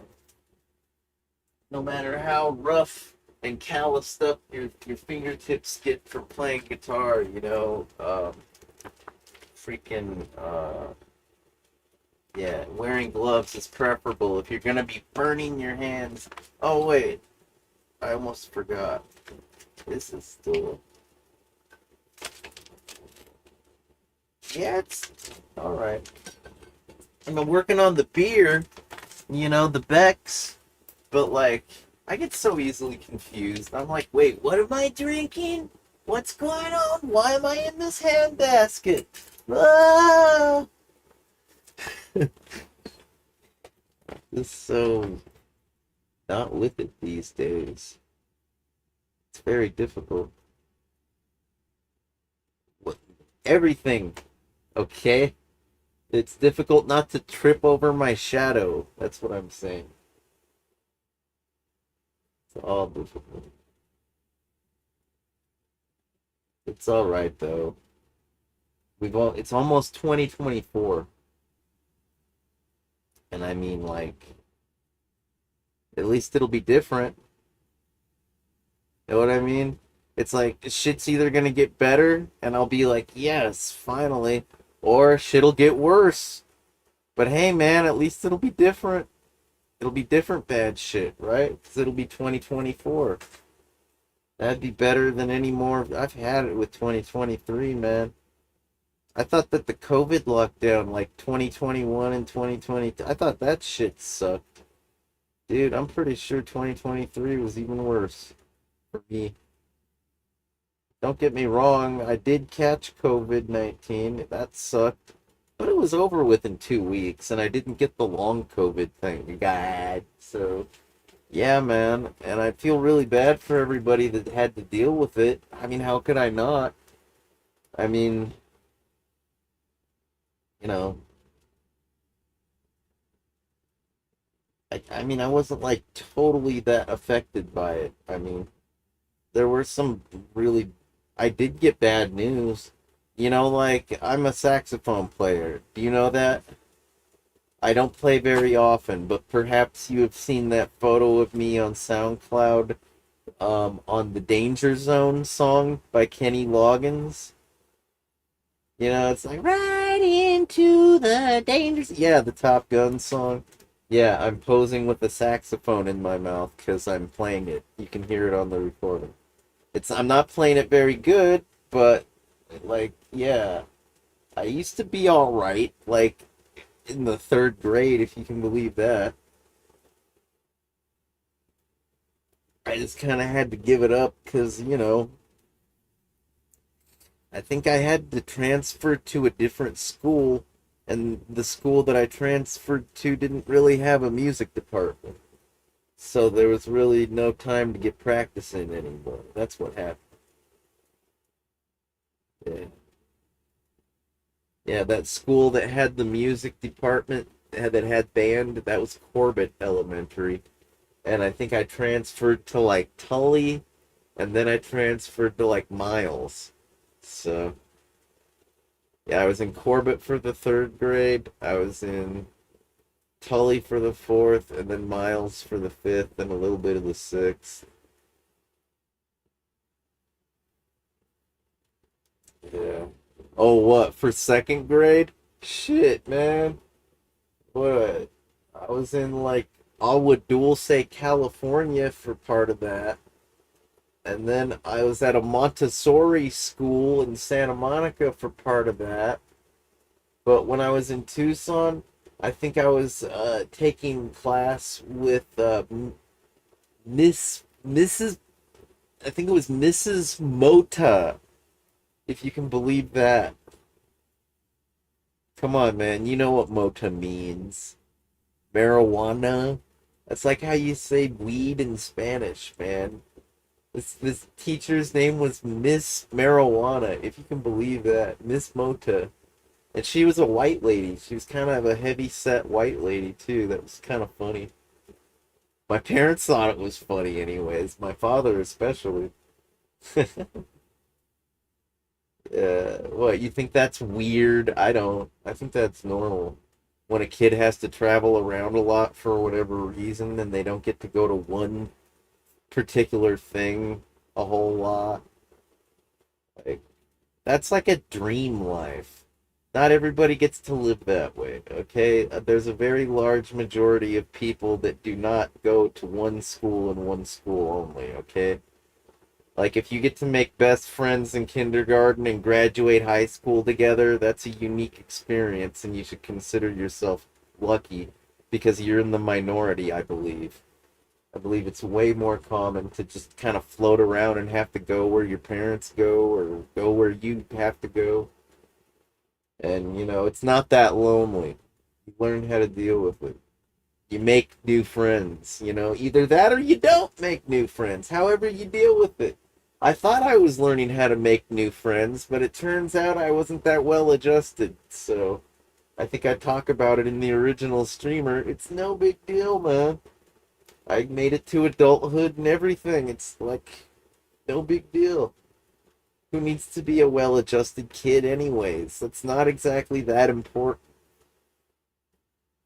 no matter how rough and calloused up your fingertips get from playing guitar, you know, freaking, yeah, wearing gloves is preferable if you're gonna be burning your hands. Oh, wait, I almost forgot. This is still, yeah, it's alright. I've been working on the beer, you know, the Becks, but like, I get so easily confused. I'm like, wait, what am I drinking? What's going on? Why am I in this handbasket? Ah! Just so not with it these days. It's very difficult. What, everything, okay? It's difficult not to trip over my shadow. That's what I'm saying. It's all difficult. It's all right though. It's almost 2024, and I mean like at least it'll be different. You know what I mean? It's like shit's either gonna get better, and I'll be like, yes, finally, or shit'll get worse. But hey, man, at least it'll be different. It'll be different bad shit, right? Because it'll be 2024. That'd be better than any more. I've had it with 2023, man. I thought that the COVID lockdown, like 2021 and 2020, I thought that shit sucked. Dude, I'm pretty sure 2023 was even worse for me. Don't get me wrong, I did catch COVID-19. That sucked. But it was over within 2 weeks, and I didn't get the long COVID thing. God. So, yeah, man. And I feel really bad for everybody that had to deal with it. I mean, how could I not? I mean, you know, I mean, I wasn't like totally that affected by it. I mean, there were some really, I did get bad news. Like I'm a saxophone player. Do you know that? I don't play very often, but perhaps you have seen that photo of me on SoundCloud, on the Danger Zone song by Kenny Loggins. It's like right into the dangers. Yeah, the Top Gun song. Yeah, I'm posing with a saxophone in my mouth because I'm playing it. You can hear it on the recording. I'm not playing it very good, but like, yeah, I used to be all right, like in the third grade, if you can believe that. I just kind of had to give it up because, I think I had to transfer to a different school, and the school that I transferred to didn't really have a music department. So there was really no time to get practicing anymore. That's what happened. Yeah. Yeah, that school that had the music department that had band, that was Corbett Elementary. And I think I transferred to like Tully, and then I transferred to like Miles. So, yeah, I was in Corbett for the third grade. I was in Tully for the fourth, and then Miles for the fifth, and a little bit of the sixth. Yeah. Oh, what, for second grade? Shit, man. What? I was in like Agua Dulce, California for part of that. And then I was at a Montessori school in Santa Monica for part of that. But when I was in Tucson, I think I was taking class with Mrs. I think it was Mrs. Mota, if you can believe that. Come on, man. You know what Mota means. Marijuana. That's like how you say weed in Spanish, man. This teacher's name was Miss Marijuana, if you can believe that. Miss Mota. And she was a white lady. She was kind of a heavy set white lady too. That was kind of funny. My parents thought it was funny anyways. My father especially. What, you think that's weird? I don't. I think that's normal. When a kid has to travel around a lot for whatever reason and they don't get to go to one particular thing a whole lot. Like, that's like a dream life. Not everybody gets to live that way, okay? There's a very large majority of people that do not go to one school and one school only, okay? Like, if you get to make best friends in kindergarten and graduate high school together, that's a unique experience, and you should consider yourself lucky because you're in the minority, I believe. I believe it's way more common to just kind of float around and have to go where your parents go or go where you have to go. And, it's not that lonely. You learn how to deal with it. You make new friends, either that or you don't make new friends, however you deal with it. I thought I was learning how to make new friends, but it turns out I wasn't that well adjusted. So I think I talk about it in the original streamer. It's no big deal, man. I made it to adulthood and everything. It's like no big deal. Who needs to be a well-adjusted kid anyways? That's not exactly that important.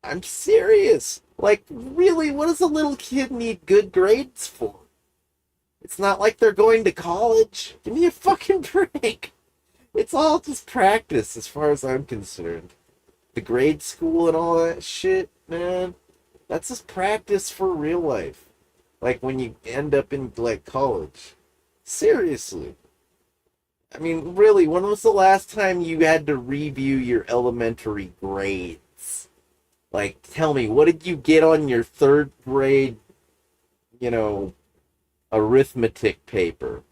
I'm serious. Like, really, what does a little kid need good grades for? It's not like they're going to college. Give me a fucking break. It's all just practice as far as I'm concerned. The grade school and all that shit, man, that's just practice for real life. Like when you end up in like college. Seriously. I mean, really, when was the last time you had to review your elementary grades? Like, tell me, what did you get on your third grade, you know, arithmetic paper?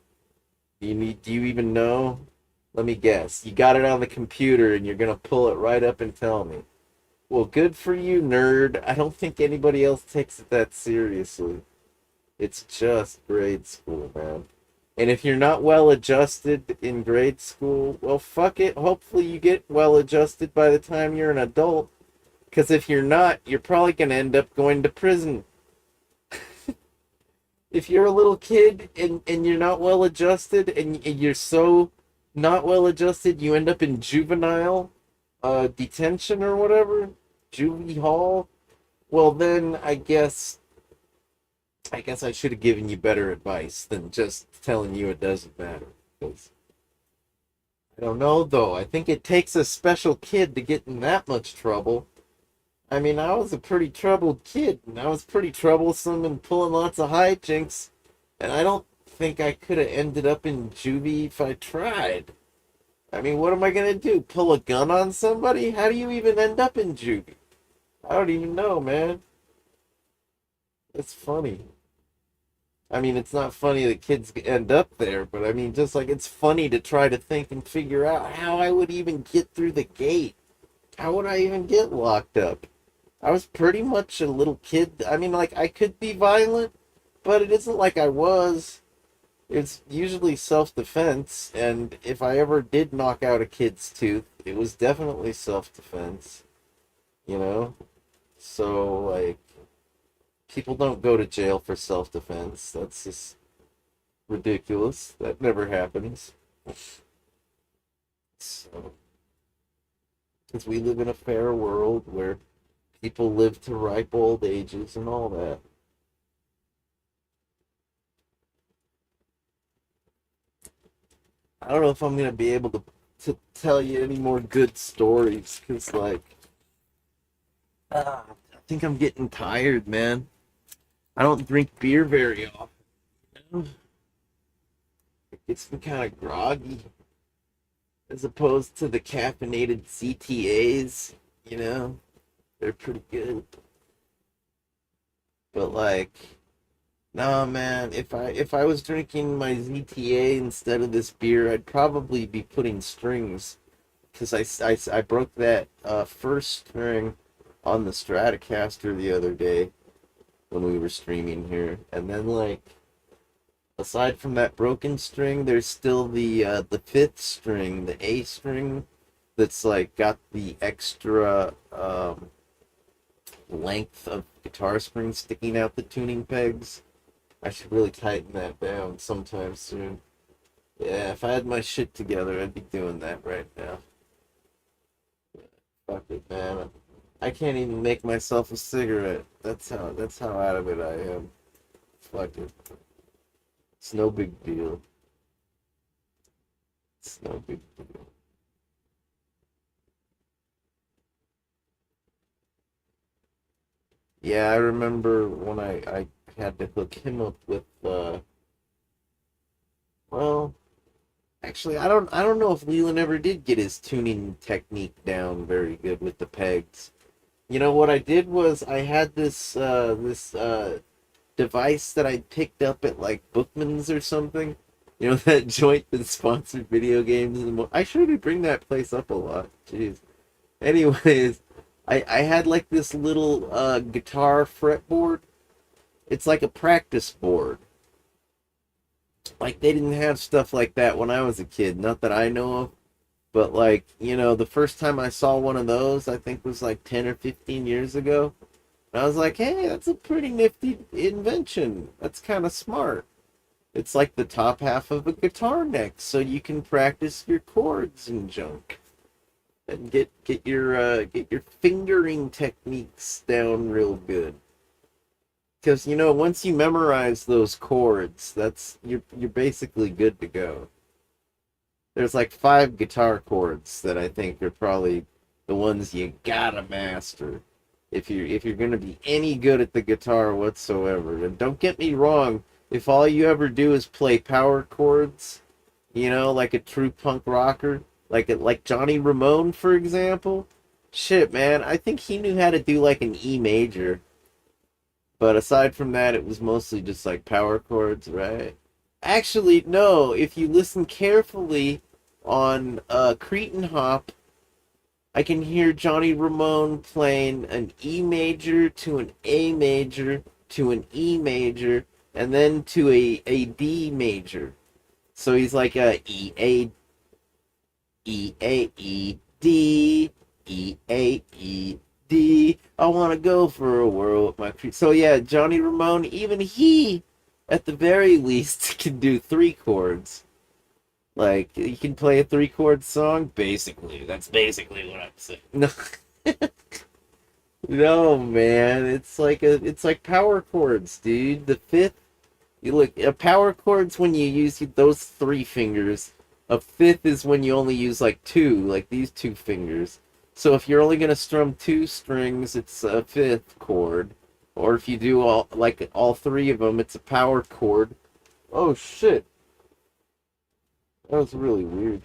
Do you even know? Let me guess. You got it on the computer and you're gonna pull it right up and tell me. Well, good for you, nerd. I don't think anybody else takes it that seriously. It's just grade school, man. And if you're not well adjusted in grade school, well, fuck it. Hopefully you get well adjusted by the time you're an adult. Because if you're not, you're probably going to end up going to prison. If you're a little kid and you're not well adjusted and you're so not well adjusted, you end up in juvenile detention or whatever, juvie hall. Well, then I guess I should have given you better advice than just telling you it doesn't matter. 'Cause I don't know though. I think it takes a special kid to get in that much trouble. I mean, I was a pretty troubled kid, and I was pretty troublesome and pulling lots of hijinks, and I don't think I could have ended up in juvie if I tried. I mean, what am I gonna do? Pull a gun on somebody? How do you even end up in juvie? I don't even know, man. It's funny. I mean, it's not funny that kids end up there, but I mean, just like it's funny to try to think and figure out how I would even get through the gate. How would I even get locked up? I was pretty much a little kid. I mean, like, I could be violent, but it isn't like I was. It's usually self-defense, and if I ever did knock out a kid's tooth, it was definitely self-defense, you know? So, like, people don't go to jail for self-defense. That's just ridiculous. That never happens. So, because we live in a fair world where people live to ripe old ages and all that. I don't know if I'm gonna be able to tell you any more good stories because, like, I think I'm getting tired, man. I don't drink beer very often. It gets me kind of groggy as opposed to the caffeinated CTAs. You know, they're pretty good. But like, nah, man. If I was drinking my ZTA instead of this beer, I'd probably be putting strings because I broke that first string on the Stratocaster the other day when we were streaming here, and then like aside from that broken string, there's still the fifth string, the A string, that's like got the extra length of guitar string sticking out the tuning pegs. I should really tighten that down sometime soon. Yeah, if I had my shit together, I'd be doing that right now. Fuck it, man. I can't even make myself a cigarette. That's how out of it I am. Fuck it. It's no big deal. It's no big deal. Yeah, I remember when I had to hook him up with well, actually I don't know if Leland ever did get his tuning technique down very good with the pegs. You know what I did was I had this device that I picked up at like Bookman's or something. You know that joint that sponsored video games and I sure did bring that place up a lot. Jeez. Anyways, I had like this little guitar fretboard. It's like a practice board. Like they didn't have stuff like that when I was a kid, not that I know of. But like, the first time I saw one of those, I think was like 10 or 15 years ago. And I was like, hey, that's a pretty nifty invention. That's kind of smart. It's like the top half of a guitar neck, so you can practice your chords and junk. And get your fingering techniques down real good. Because once you memorize those chords, that's you're basically good to go. There's like five guitar chords that I think are probably the ones you gotta master if you're gonna be any good at the guitar whatsoever. And don't get me wrong, if all you ever do is play power chords, You know, like a true punk rocker, like Johnny Ramone, for example. Shit, man, I think he knew how to do like an E major, but aside from that, it was mostly just like power chords, right? Actually, no. If you listen carefully on Cretin Hop, I can hear Johnny Ramone playing an E major to an A major to an E major and then to a D major. So he's like a E A E D. I want to go for a whirl with my feet. So yeah, Johnny Ramone, even he, at the very least, can do three chords. Like he can play a three-chord song. Basically, that's basically what I'm saying. No, no, man, it's like power chords, dude. The fifth, you look a power chords when you use those three fingers. A fifth is when you only use like two, like these two fingers. So if you're only gonna strum two strings, it's a fifth chord. Or if you do all three of them, it's a power chord. Oh shit, that was really weird.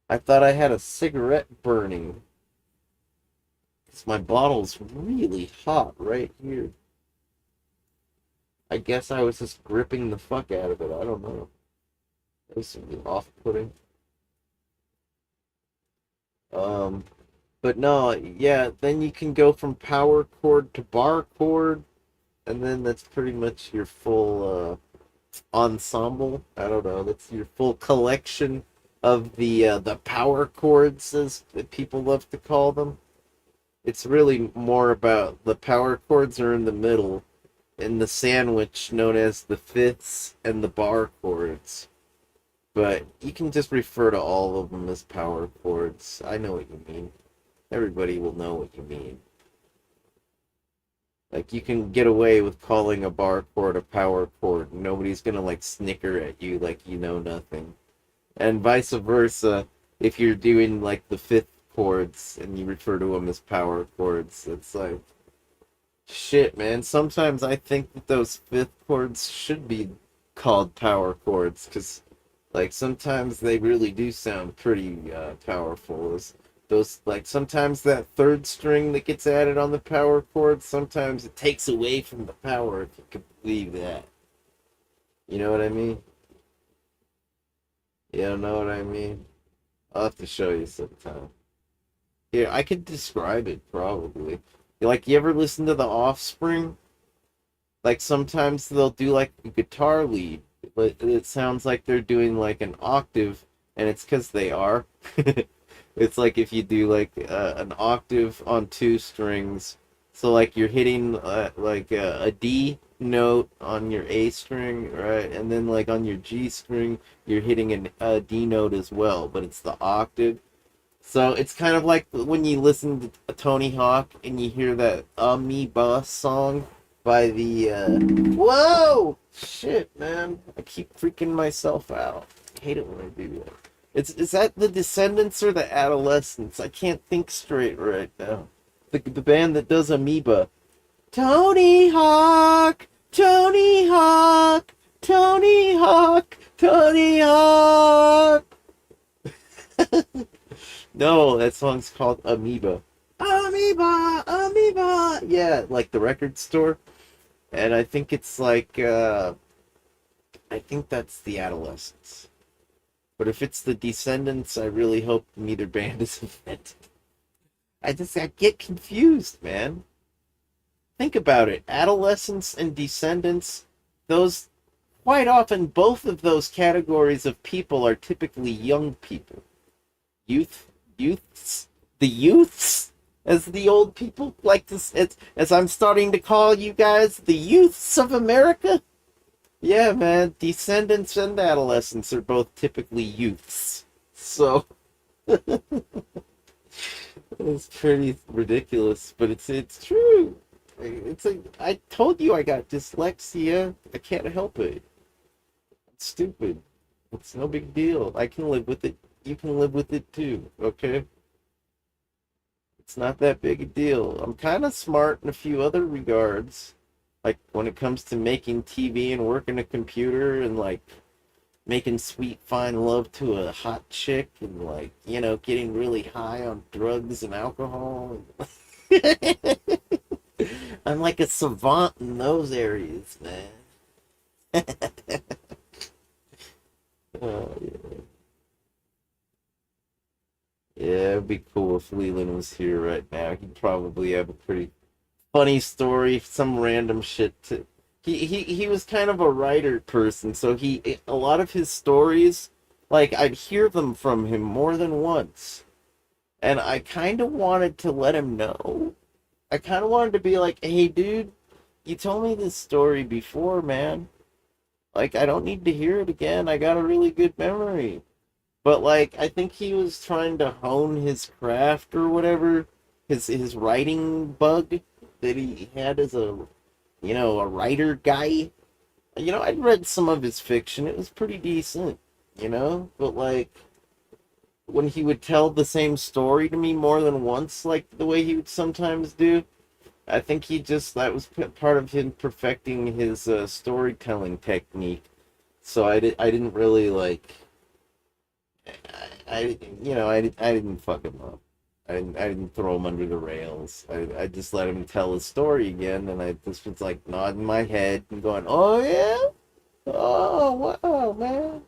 I thought I had a cigarette burning. 'Cause my bottle's really hot right here. I guess I was just gripping the fuck out of it. I don't know. That was something off-putting. Um, but no, yeah, then you can go from power chord to bar chord, and then that's pretty much your full ensemble. I don't know, that's your full collection of the power chords, as people love to call them. It's really more about the power chords are in the middle, in the sandwich known as the fifths and the bar chords. But you can just refer to all of them as power chords. I know what you mean. Everybody will know what you mean. Like you can get away with calling a bar chord a power chord. Nobody's gonna like snicker at you like you know nothing. And vice versa, if you're doing like the fifth chords and you refer to them as power chords, it's like shit, man. Sometimes I think that those fifth chords should be called power chords because like sometimes they really do sound pretty powerful. Those like sometimes that third string that gets added on the power chord, sometimes it takes away from the power if you could believe that. You know what I mean? You don't know what I mean? I'll have to show you sometime. Here, I could describe it probably. Like you ever listen to the Offspring? Like sometimes they'll do like a guitar lead, but it sounds like they're doing like an octave, and it's because they are. It's like if you do like an octave on two strings, so like you're hitting like a D note on your A string, right, and then like on your G string, you're hitting a D note as well, but it's the octave. So it's kind of like when you listen to Tony Hawk and you hear that Amoeba song by the Whoa! Shit, man. I keep freaking myself out. I hate it when I do that. Is that the Descendants or the Adolescents? I can't think straight right now. The band that does Amoeba. Tony Hawk! Tony Hawk! Tony Hawk! Tony Hawk! No, that song's called Amoeba. Amoeba! Amoeba! Yeah, like the record store. And I think it's like, I think that's the Adolescents. But if it's the Descendants, I really hope neither band is invented. I get confused, man. Think about it. Adolescents and Descendants, those, quite often, both of those categories of people are typically young people. Youths, the youths, as the old people like to, as I'm starting to call you guys, the youths of America. Yeah, man, Descendants and Adolescents are both typically youths. So it's pretty ridiculous, but it's true. It's like I told you I got dyslexia. I can't help it. It's stupid. It's no big deal. I can live with it. You can live with it too, okay? It's not that big a deal. I'm kind of smart in a few other regards. Like when it comes to making TV and working a computer and like making sweet fine love to a hot chick and like, getting really high on drugs and alcohol. I'm like a savant in those areas, man. Oh, yeah. Yeah, it'd be cool if Leland was here right now. He'd probably have a pretty funny story, some random shit to. He was kind of a writer person, so a lot of his stories, like I'd hear them from him more than once, and I kind of wanted to let him know. I kind of wanted to be like, "Hey, dude, you told me this story before, man. Like, I don't need to hear it again. I got a really good memory." But like, I think he was trying to hone his craft or whatever, his writing bug that he had as a writer guy. I'd read some of his fiction. It was pretty decent. But like when he would tell the same story to me more than once, like the way he would sometimes do, I think that was part of him perfecting his storytelling technique. So I didn't really like I didn't fuck him up. I didn't throw him under the rails. I just let him tell his story again, and I just was like nodding my head and going, "Oh yeah, oh wow, man."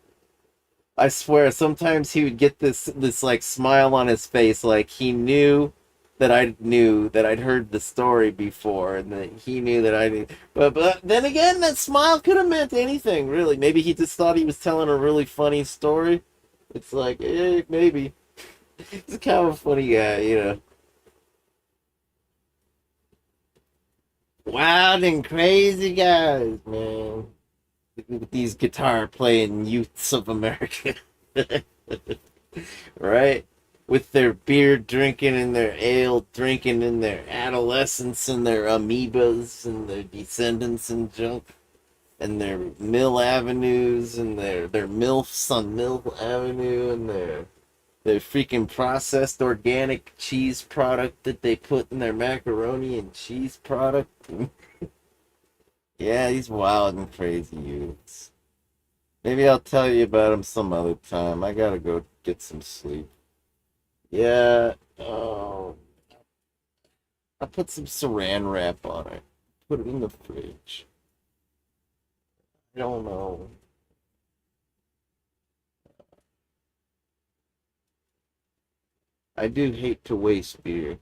I swear, sometimes he would get this like smile on his face, like he knew that I'd heard the story before, and that he knew that I knew. But then again, that smile could have meant anything, really. Maybe he just thought he was telling a really funny story. It's like, maybe. He's kind of a funny guy. Wild and crazy guys, man. With these guitar playing youths of America. Right? With their beer drinking and their ale drinking and their adolescence and their amoebas and their descendants and junk and their Mill Avenues and their MILFs on Mill Avenue and their freaking processed organic cheese product that they put in their macaroni and cheese product. Yeah, these wild and crazy youths. Maybe I'll tell you about them some other time. I gotta go get some sleep. Yeah, oh, I put some saran wrap on it. Put it in the fridge. I don't know. I do hate to waste beer.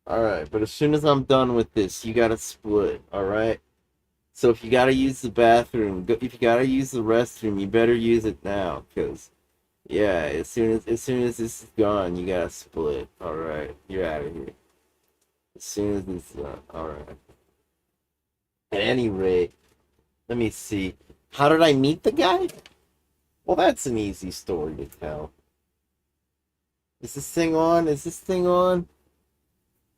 Alright, but as soon as I'm done with this, you gotta split, alright? So if you gotta use the bathroom, if you gotta use the restroom, you better use it now, cause yeah, as soon as this is gone, you gotta split. Alright, you're out of here. As soon as this is done, alright. At any rate, let me see. How did I meet the guy? Well, that's an easy story to tell. Is this thing on? Is this thing on?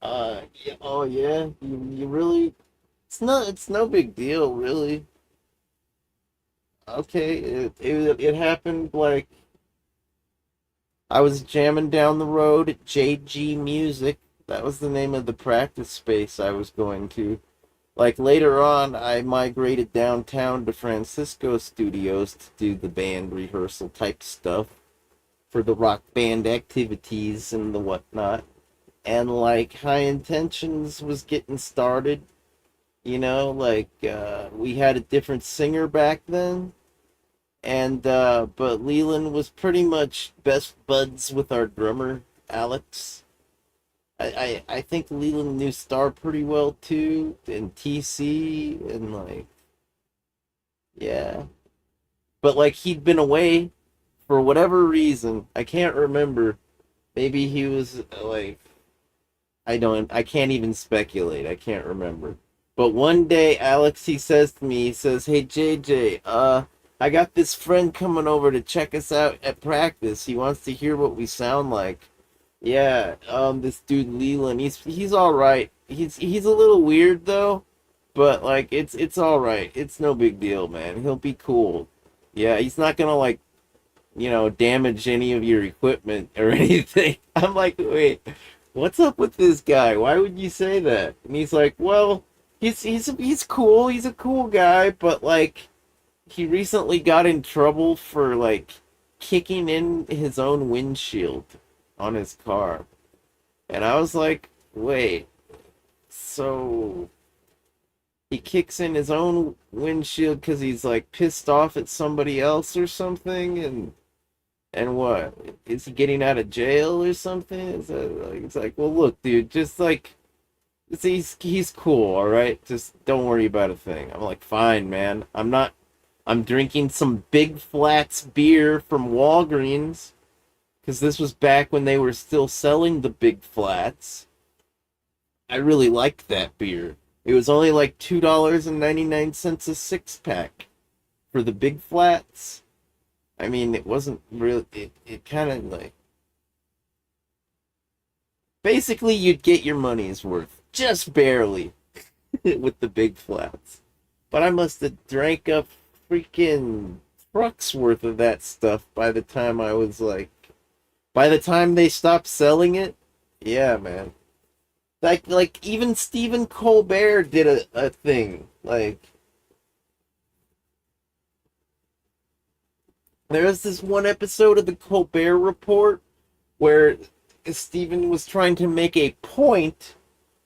Yeah, oh yeah. You really? It's no big deal, really. Okay, it happened like I was jamming down the road at JG Music. That was the name of the practice space I was going to. Like later on, I migrated downtown to Francisco Studios to do the band rehearsal type stuff for the rock band activities and the whatnot. And like High Intentions was getting started, like we had a different singer back then, and but Leland was pretty much best buds with our drummer Alex. I think Leland knew Star pretty well too, and TC, and like, yeah. But like he'd been away for whatever reason. I can't remember. Maybe he was like, I can't even speculate. I can't remember. But one day Alex he says to me, he says, "Hey JJ, I got this friend coming over to check us out at practice. He wants to hear what we sound like." Yeah, this dude Leland, he's all right. He's a little weird though, but like it's all right. It's no big deal, man. He'll be cool. Yeah, he's not gonna like damage any of your equipment or anything. I'm like, wait, what's up with this guy? Why would you say that? And he's like, well, He's cool. He's a cool guy, but like he recently got in trouble for like kicking in his own windshield on his car. And I was like, wait, so he kicks in his own windshield because he's like pissed off at somebody else or something, and what? Is he getting out of jail or something? Is that like, it's like, well, look, dude, just like he's cool, all right. Just don't worry about a thing. I'm like, fine, man. I'm not. I'm drinking some Big Flats beer from Walgreens because this was back when they were still selling the Big Flats. I really liked that beer. It was only like $2.99 a six pack for the Big Flats. I mean, it wasn't really. It kind of like basically you'd get your money's worth, just barely, with the Big Flats. But I must have drank a freaking truck's worth of that stuff by the time I was like, by the time they stopped selling it. Yeah, man. Like even Stephen Colbert did a thing. Like there was this one episode of the Colbert Report where Stephen was trying to make a point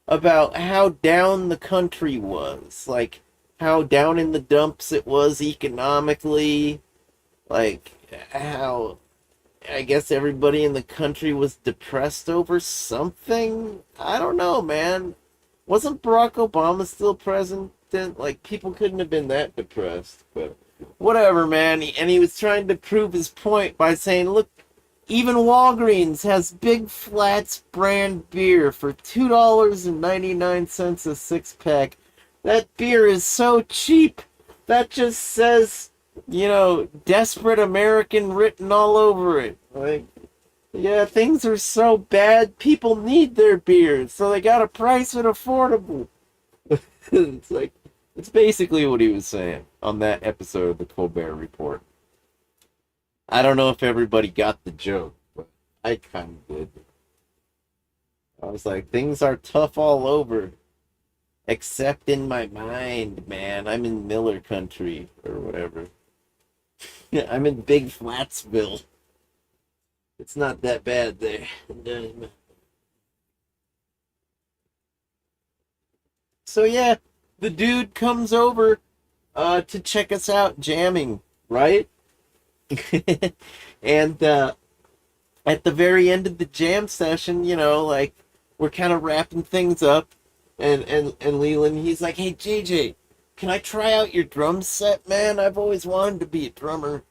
about how down the country was, like how down in the dumps it was economically, like how I guess everybody in the country was depressed over something. I don't know, man. Wasn't Barack Obama still president? Like people couldn't have been that depressed, but whatever, man. And he was trying to prove his point by saying, "Look, even Walgreens has Big Flats brand beer for $2.99 a six pack. That beer is so cheap. That just says, desperate American written all over it. Like, yeah, things are so bad, people need their beer, so they gotta price it affordable." It's like, it's basically what he was saying on that episode of the Colbert Report. I don't know if everybody got the joke, but I kind of did. I was like, things are tough all over, except in my mind, man. I'm in Miller country, or whatever. I'm in Big Flatsville. It's not that bad there. So yeah, the dude comes over to check us out jamming, right? And at the very end of the jam session, like we're kind of wrapping things up, and Leland, he's like, "Hey JJ, can I try out your drum set, man? I've always wanted to be a drummer.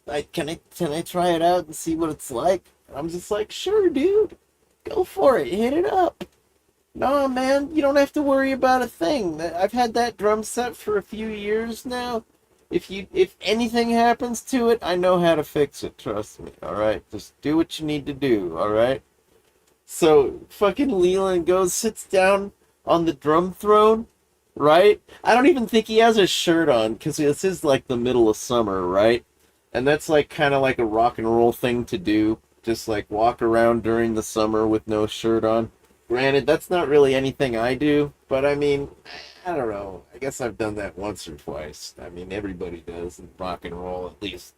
Like, can I try it out and see what it's like?" I'm just like, "Sure, dude, go for it, hit it up." No, man, you don't have to worry about a thing. I've had that drum set for a few years now. If anything happens to it, I know how to fix it, trust me, alright? Just do what you need to do, alright? So fucking Leland goes, sits down on the drum throne, right? I don't even think he has a shirt on, because this is like the middle of summer, right? And that's like kind of like a rock and roll thing to do. Just like walk around during the summer with no shirt on. Granted, that's not really anything I do, but I mean, I don't know. I guess I've done that once or twice. I mean, everybody does in rock and roll, at least.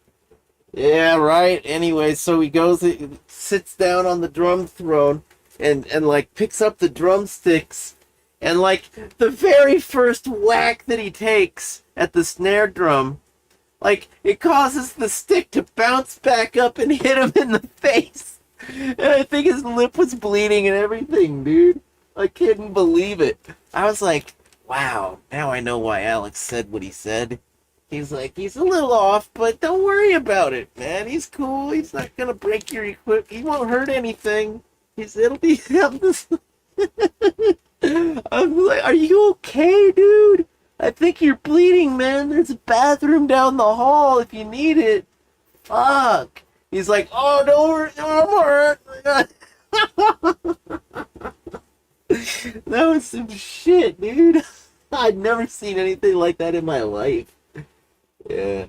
Yeah, right. Anyway, so he goes, he sits down on the drum throne, and like picks up the drumsticks, and like the very first whack that he takes at the snare drum, like it causes the stick to bounce back up and hit him in the face. And I think his lip was bleeding and everything, dude. I couldn't believe it. I was like, wow, now I know why Alex said what he said. He's like, he's a little off, but don't worry about it, man. He's cool. He's not gonna break your equipment. He won't hurt anything. It'll be. I'm like, are you okay, dude? I think you're bleeding, man. There's a bathroom down the hall if you need it. Fuck. He's like, oh, don't worry, that was some shit, dude. I'd never seen anything like that in my life. Yeah.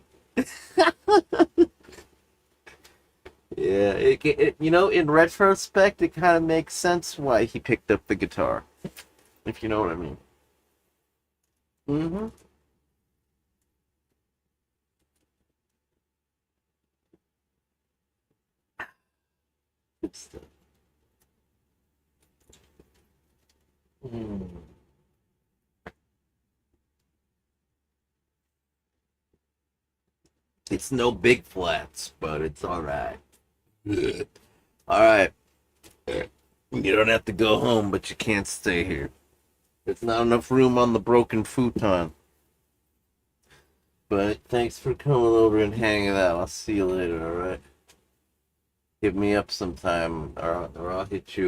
Yeah, in retrospect, it kind of makes sense why he picked up the guitar, if you know what I mean. Mm-hmm. Good stuff. Mm. It's no big flats, but it's all right. All right. You don't have to go home, but you can't stay here. There's not enough room on the broken futon. But thanks for coming over and hanging out. I'll see you later, all right? Hit me up sometime, or I'll hit you.